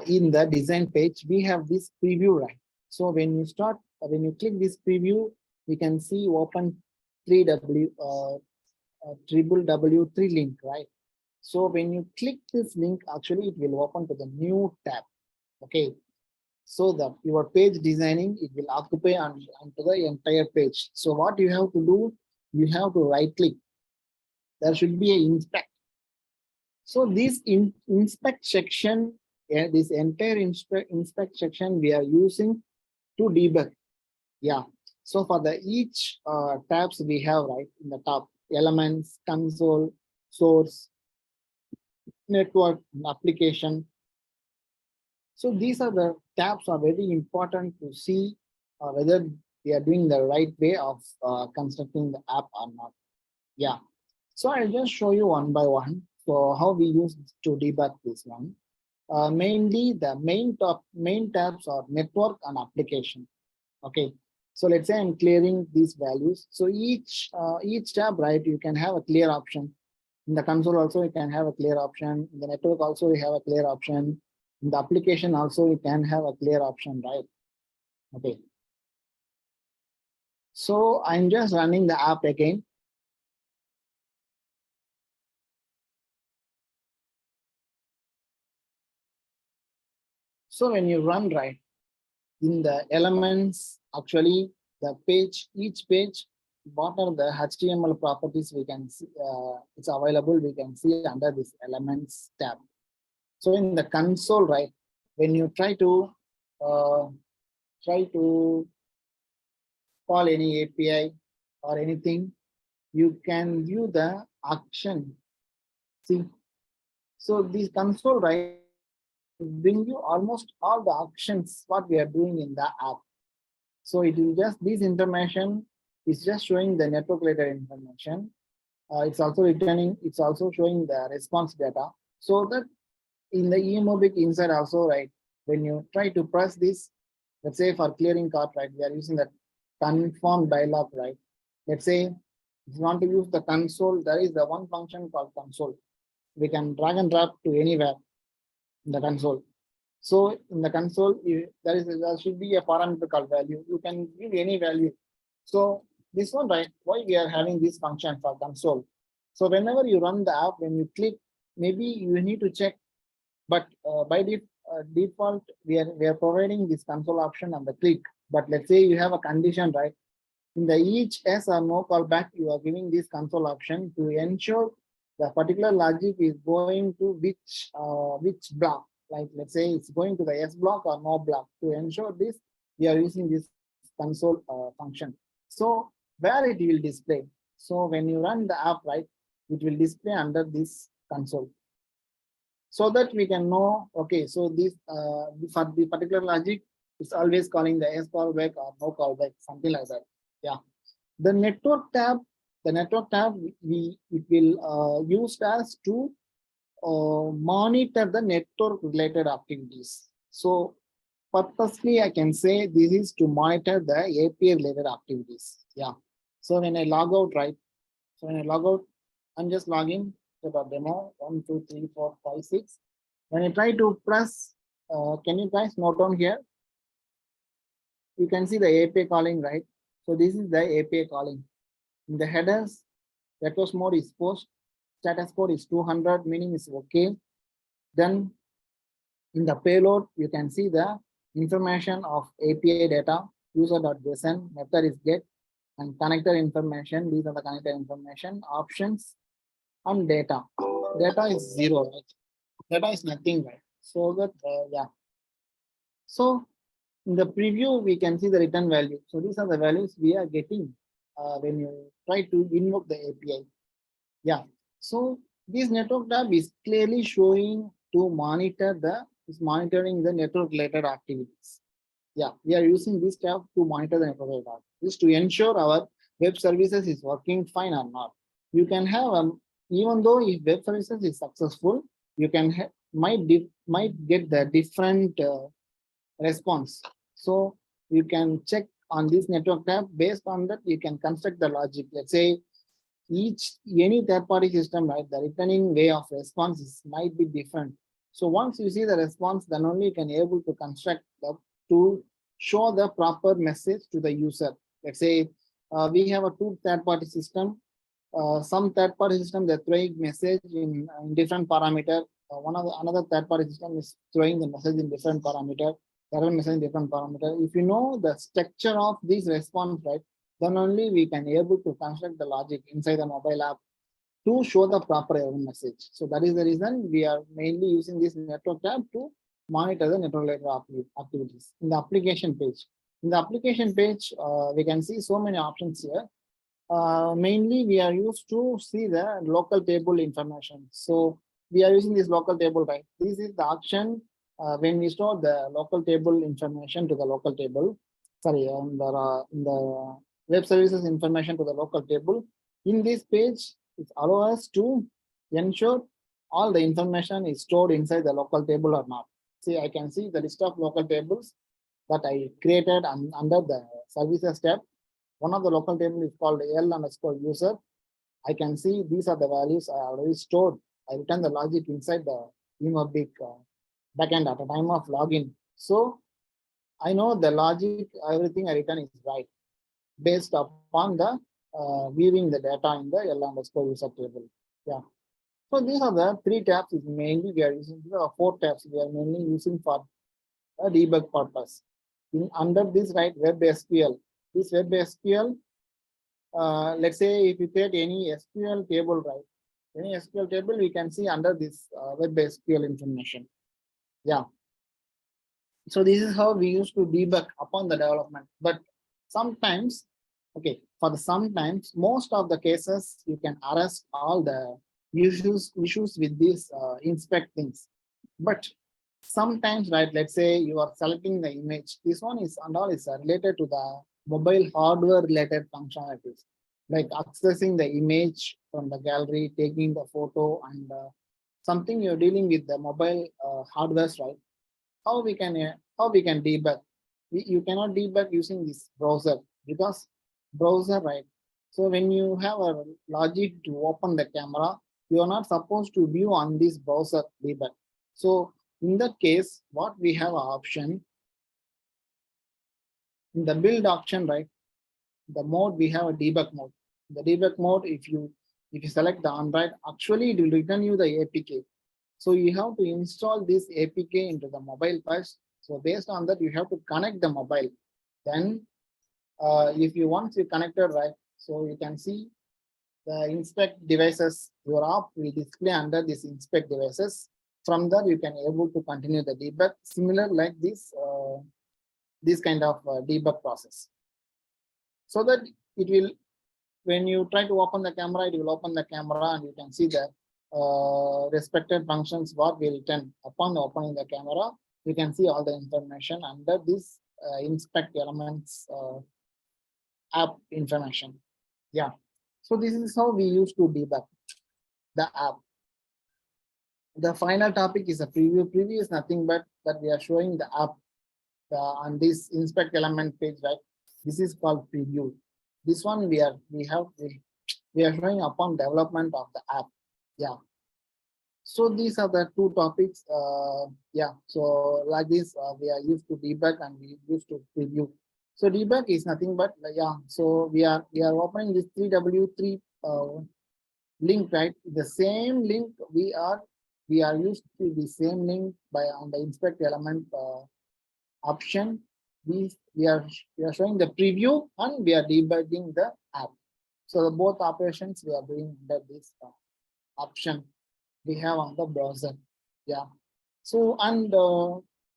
in the design page we have this preview, right? So when you click this preview, we can see open 3W triple W3 link, right? So when you click this link, actually it will open to the new tab. Okay. So that your page designing, it will occupy onto the entire page. So what you have to do, you have to right click. There should be a inspect. So this inspect section, this entire inspect section we are using to debug. Yeah. So for the each tabs we have right in the top, elements, console, source, network, and application. So these are the tabs are very important to see whether we are doing the right way of constructing the app or not. Yeah. So I'll just show you one by one. So how we use to debug this one. Mainly the main tabs are network and application. Okay. So let's say I'm clearing these values. So each tab, right, you can have a clear option. In the console also you can have a clear option. In the network also you have a clear option. In the application also you can have a clear option, right? Okay. So I'm just running the app again. So when you run, right, in the elements, actually the page, each page, what are the HTML properties we can see, it's available, we can see under this elements tab. So in the console, right, when you try to call any API or anything, you can view the action. See, so this console, right, bring you almost all the actions what we are doing in the app. So it will just, this information is just showing the network related information. It's also returning, it's also showing the response data. So that in the eMOBIQ inside also, right, when you try to press this, let's say for clearing cart, right, we are using the confirm dialog, right? Let's say if you want to use the console, there is the one function called console. We can drag and drop to anywhere in the console. So in the console, there should be a parameter called value. You can give any value. So this one, right? Why we are having this function for console? So whenever you run the app, when you click, maybe you need to check. But by default, we are providing this console option on the click. But let's say you have a condition, right? In the each yes or no callback, you are giving this console option to ensure the particular logic is going to which block. Like let's say it's going to the yes block or no block. To ensure this, we are using this console function. So where it will display. So when you run the app, right, it will display under this console. So that we can know, okay, so this for the particular logic, it's always calling the yes callback or no callback, something like that. Yeah. The network tab, it will used as to monitor the network related activities. So purposely, I can say this is to monitor the API related activities. Yeah. So when I log out, right? So when I log out, I'm just logging to the demo 1, 2, 3, 4, 5, 6. When I try to press, can you guys note down here? You can see the API calling, right? So this is the API calling. In the headers, request mode is post, status code is 200, meaning is okay. Then in the payload, you can see the information of API data, user.json, method is get, and connector information. These are the connector information, options, and data. Data is 0, right? Data is nothing, right? So that, yeah. So in the preview, we can see the return value. So these are the values we are getting when you try to invoke the API. Yeah. So this network tab is clearly showing to monitor is monitoring the network related activities. Yeah, we are using this tab to monitor the network related activities to ensure our web services is working fine or not. You can have even though if web services is successful, you can might get the different response. So you can check on this network tab. Based on that, you can construct the logic. Let's say any third-party system, right? The returning way of response might be different. So once you see the response, then only you can able to construct to show the proper message to the user. Let's say we have a two third-party system. some third-party system they're throwing message in different parameter. Another third-party system is throwing the message in different parameter. Error message in different parameter. If you know the structure of this response, right, then only we can able to construct the logic inside the mobile app to show the proper error message. So that is the reason we are mainly using this network tab to monitor the network related activities in the application page. In the application page, we can see so many options here. Mainly we are used to see the local table information. So we are using this local table, right? This is the action when we store the local table information to the local table. Sorry, in the web services information to the local table. In this page, it allows us to ensure all the information is stored inside the local table or not. See, I can see the list of local tables that I created under the services tab. One of the local table is called L_user. I can see these are the values I already stored. I return the logic inside the eMOBIQ backend at the time of login. So I know the logic, everything I return is right based upon the viewing the data in the L_user table. Yeah. So these are the three tabs is mainly we are using. These are four tabs we are mainly using for a debug purpose. Under this, right, web SQL. This web SQL, let's say if you create any SQL table, right, any SQL table, we can see under this web SQL information. Yeah. So this is how we used to debug upon the development. But sometimes, okay, for the sometimes, most of the cases, you can arrest all the issues with these inspect things. But sometimes, right, let's say you are selecting the image. This one is and all is related to the mobile hardware related functionalities, like accessing the image from the gallery, taking the photo, and something you're dealing with the mobile hardware, right? How we can debug? You cannot debug using this browser because browser, right? So when you have a logic to open the camera, you are not supposed to view on this browser debug. So in that case, what we have an option in the build option, right? The mode we have a debug mode. The debug mode, if you select the Android, actually it will return you the APK. So you have to install this APK into the mobile first. So based on that, you have to connect the mobile. Then if you once you connected, right, so you can see the inspect devices, your app will display under this inspect devices. From there, you can able to continue the debug, similar like this kind of debug process. So that it will, when you try to open the camera, it will open the camera and you can see the respected functions what will return upon opening the camera. You can see all the information under this inspect elements app information. Yeah. So this is how we used to debug the app. The final topic is a preview. Preview is nothing but that we are showing the app on this inspect element page, right? This is called preview. This one we are showing upon development of the app. Yeah. So these are the two topics. Yeah. So like this, we are used to debug and we used to preview. So debug is nothing but yeah. So we are opening this 3W3 link, right? The same link we are used to the same link by on the inspect element option. We are showing the preview and we are debugging the app. So both operations we are doing under this option we have on the browser. Yeah. So and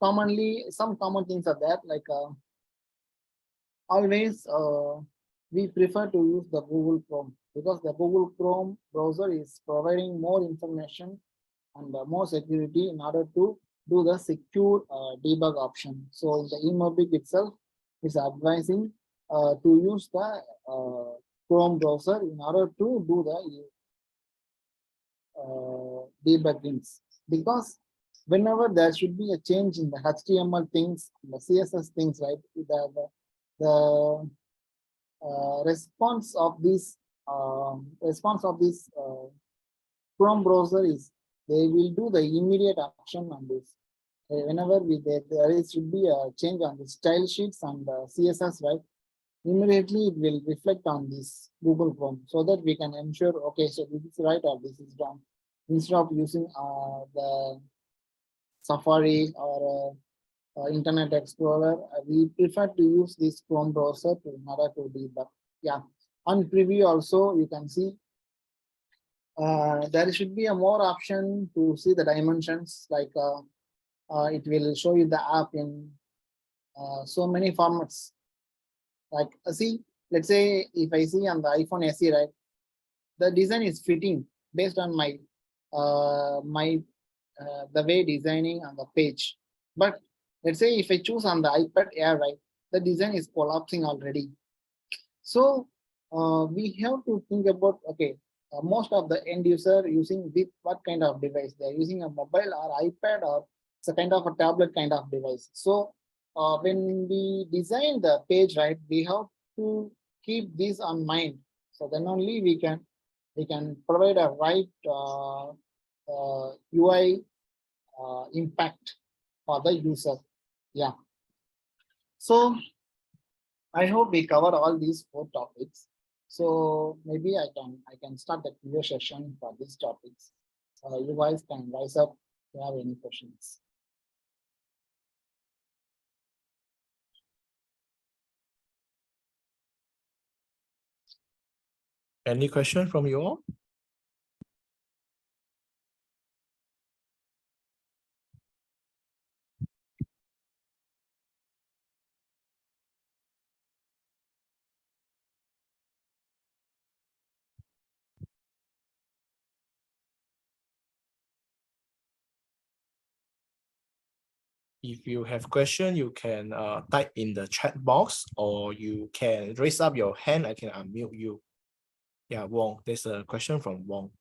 commonly some common things are there, like always we prefer to use the Google Chrome because the Google Chrome browser is providing more information and more security in order to do the secure debug option. So the eMOBIQ itself is advising to use the Chrome browser in order to do the debuggings, because whenever there should be a change in the HTML things, the CSS things, right? The response of this Chrome browser is they will do the immediate action on this. Whenever there should be a change on the style sheets and CSS, right? immediately it will reflect on this Google Chrome so that we can ensure, okay, so this is right or this is wrong. Instead of using the Safari or Internet Explorer, we prefer to use this Chrome browser in order to debug. Yeah, on preview also you can see there should be a more option to see the dimensions, like it will show you the app in so many formats. Like see, let's say if I see on the iPhone SE, right, the design is fitting based on my the way designing on the page. But let's say if I choose on the iPad Air, right, the design is collapsing already. So we have to think about, okay, most of the end user using with what kind of device they're using, a mobile or iPad, or it's a kind of a tablet kind of device. So when we design the page, right, we have to keep this on mind. So then only we can provide a right UI impact for the user. Yeah. So I hope we covered all these 4 topics. So maybe I can start the Q&A session for these topics. You guys can rise up if you have any questions. Any question from you all? If you have question, you can type in the chat box, or you can raise up your hand. I can unmute you. Yeah, Wong, there's a question from Wong.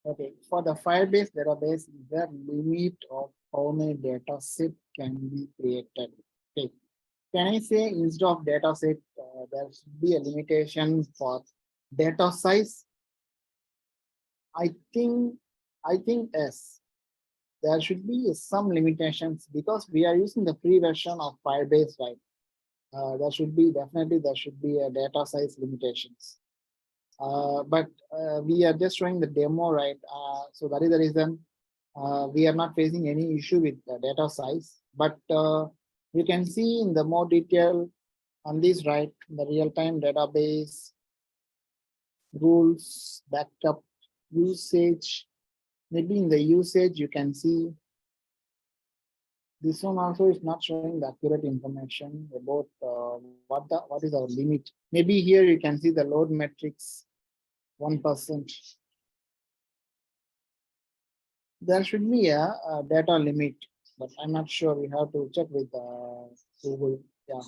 Okay, for the Firebase database, the limit of how many data set can be created. Okay, can I say instead of data set, there should be a limitation for data size? I think yes. There should be some limitations because we are using the free version of Firebase, right? There should be a data size limitations. But we are just showing the demo, right? So that is the reason we are not facing any issue with the data size. But you can see in the more detail on this, right? The real-time database rules, backup, usage. Maybe in the usage you can see this one also is not showing the accurate information about what is our limit. Maybe here you can see the load metrics 1%. There should be a data limit, but I'm not sure. We have to check with Google. Yeah.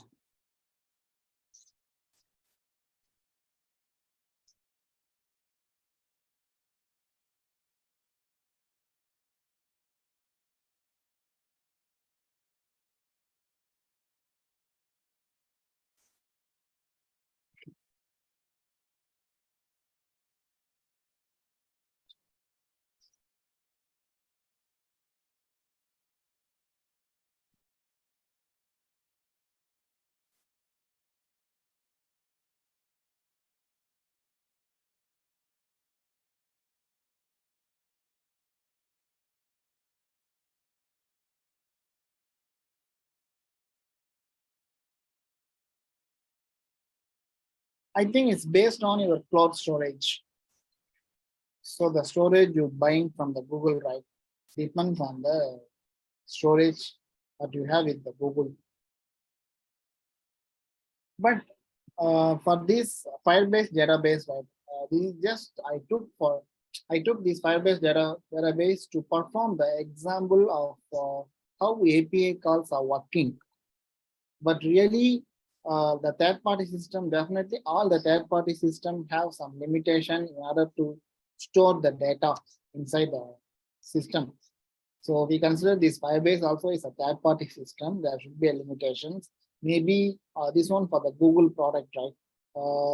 I think it's based on your cloud storage. So the storage you're buying from the Google, right, depends on the storage that you have with the Google. But for this Firebase database, right, this is just I took this Firebase database to perform the example of how API calls are working. But really, the third-party system, definitely all the third-party system have some limitation in order to store the data inside the system. So we consider this Firebase also is a third-party system. There should be a limitations. Maybe this one for the Google product, right?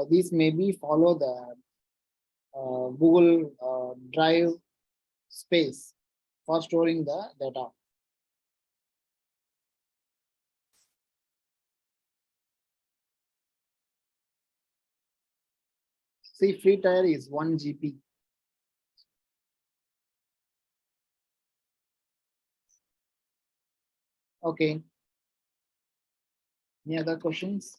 This maybe follow the Google Drive space for storing the data. See, free tier is 1 GB. Okay. Any other questions?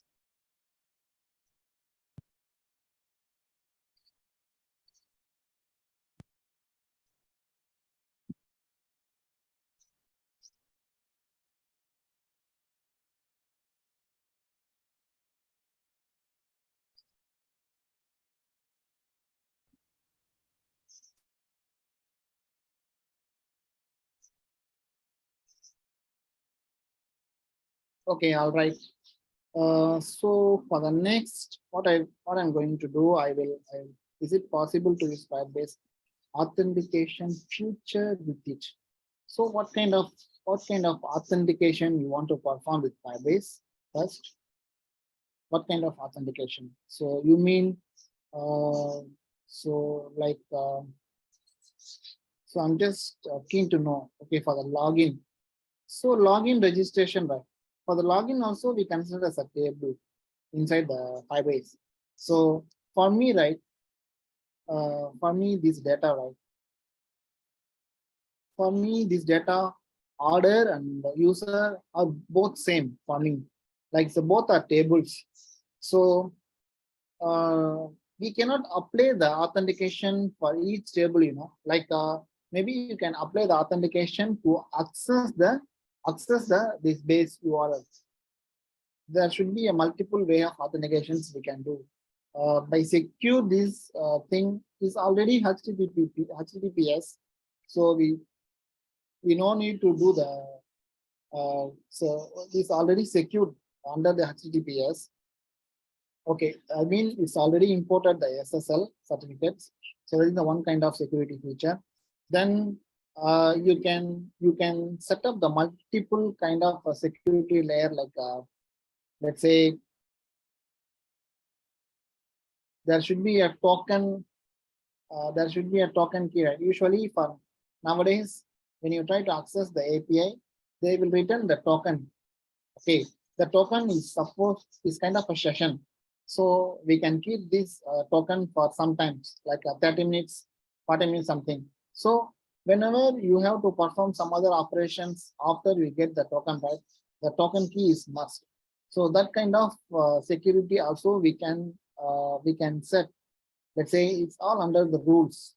Okay, all right. So for the next, what I'm going to do, is it possible to use Firebase authentication feature with it? So what kind of authentication you want to perform with Firebase first? What kind of authentication? So you mean so like so I'm just keen to know. Okay, for the login. So login registration, right? For the login also we consider as a table inside the Firebase. So for me, right? For me, this data, right? For me, this data order and the user are both same for me. Like so both are tables. So we cannot apply the authentication for each table, like maybe you can apply the authentication to access the this base URL. There should be a multiple way of authentications we can do. By secure this thing is already HTTPS, so we no need to do the so it's already secured under the HTTPS. Okay, I mean it's already imported the SSL certificates, so that is the one kind of security feature. Then you can set up the multiple kind of security layer, like let's say there should be a token. There should be a token key. Right? Usually, for nowadays, when you try to access the API, they will return the token. Okay, the token is kind of a session. So we can keep this token for sometimes like 30 minutes, 40 minutes, something. So whenever you have to perform some other operations after we get the token, right, the token key is must. So that kind of security also we can set. Let's say it's all under the rules.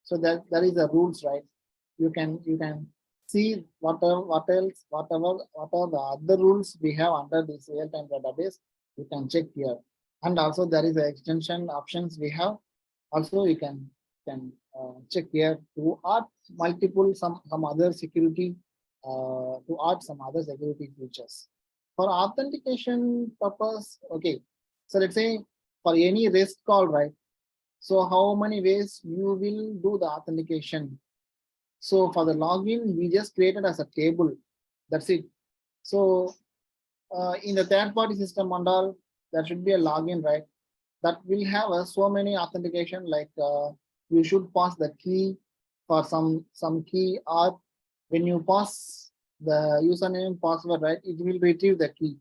So that is the rules, right? You can see whatever the other rules we have under this real-time database, you can check here. And also there is the extension options we have. Also you can check here to add multiple some other security to add some other security features. For authentication purpose, okay. So let's say for any REST call, right? So how many ways you will do the authentication? So for the login, we just created as a table. That's it. So in the third party system and all, there should be a login, right? That will have so many authentication, like you should pass the key for some key, or when you pass the username password, right, it will retrieve the key.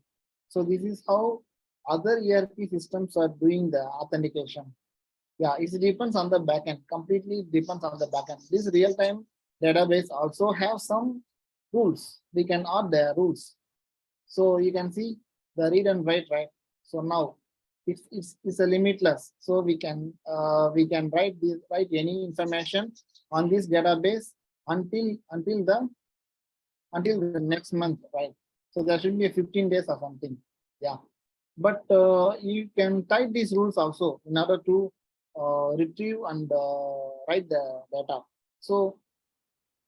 So this is how other ERP systems are doing the authentication. Yeah, it depends on the backend. Completely depends on the backend. This real-time database also have some rules. We can add the rules. So you can see the read and write, right? So now it's a limitless. So we can write any information on this database until the next month, right? So there should be a 15 days or something. Yeah. But you can type these rules also in order to retrieve and write the data. So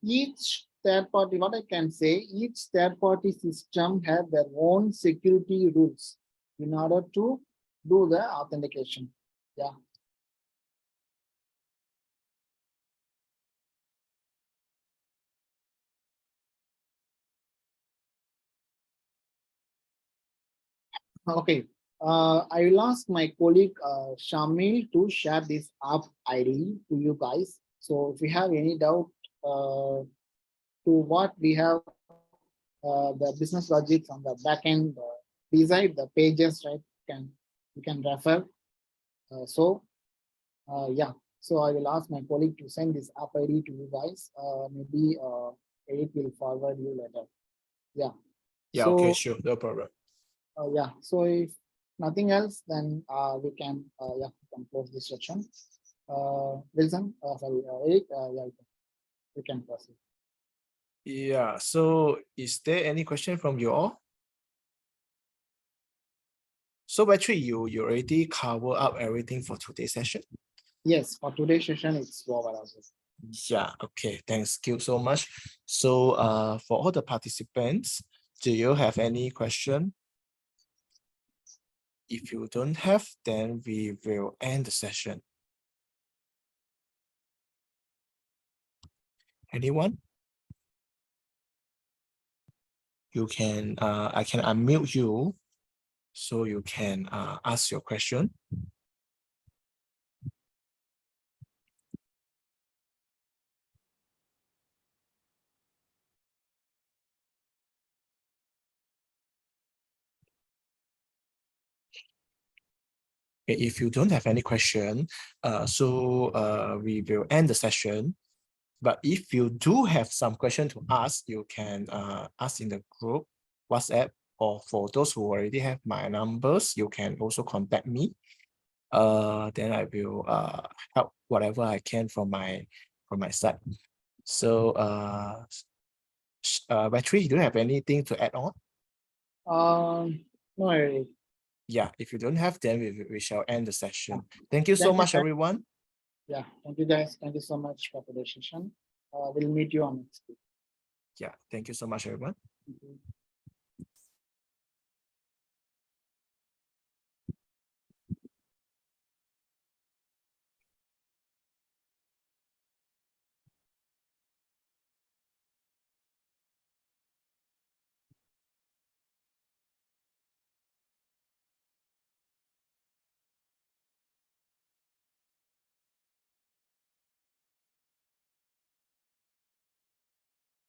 each third party, what I can say, each third party system have their own security rules in order to do the authentication. Yeah. Okay. I will ask my colleague Shamil to share this app ID to you guys. So if you have any doubt to what we have, the business logics on the back end, beside the pages, right? You can refer. Yeah. So I will ask my colleague to send this app ID to you guys. Maybe Eric will forward you later. Yeah. Yeah, okay, So sure, no problem. yeah. So if nothing else, then we can close this section. Wilson, sorry, Eric, yeah, we can proceed. Yeah, so is there any question from you all? So actually, you already cover up everything for today's session. Yes, for today's session, it's over as well. Yeah, okay, thanks you so much. So for all the participants, do you have any question? If you don't have, then we will end the session. Anyone? You can, I can unmute you so you can ask your question. If you don't have any question, we will end the session. But if you do have some question to ask, you can ask in the group, WhatsApp, or for those who already have my numbers, you can also contact me. Then I will help whatever I can from my side. So Battery, you don't have anything to add on? No, Eric. Yeah, if you don't have, then we shall end the session. Thank you so Thank you, much, guys. everyone. Yeah, thank you guys. Thank you so much for today's session. We'll meet you on next week. Yeah, thank you so much, everyone. Thank you.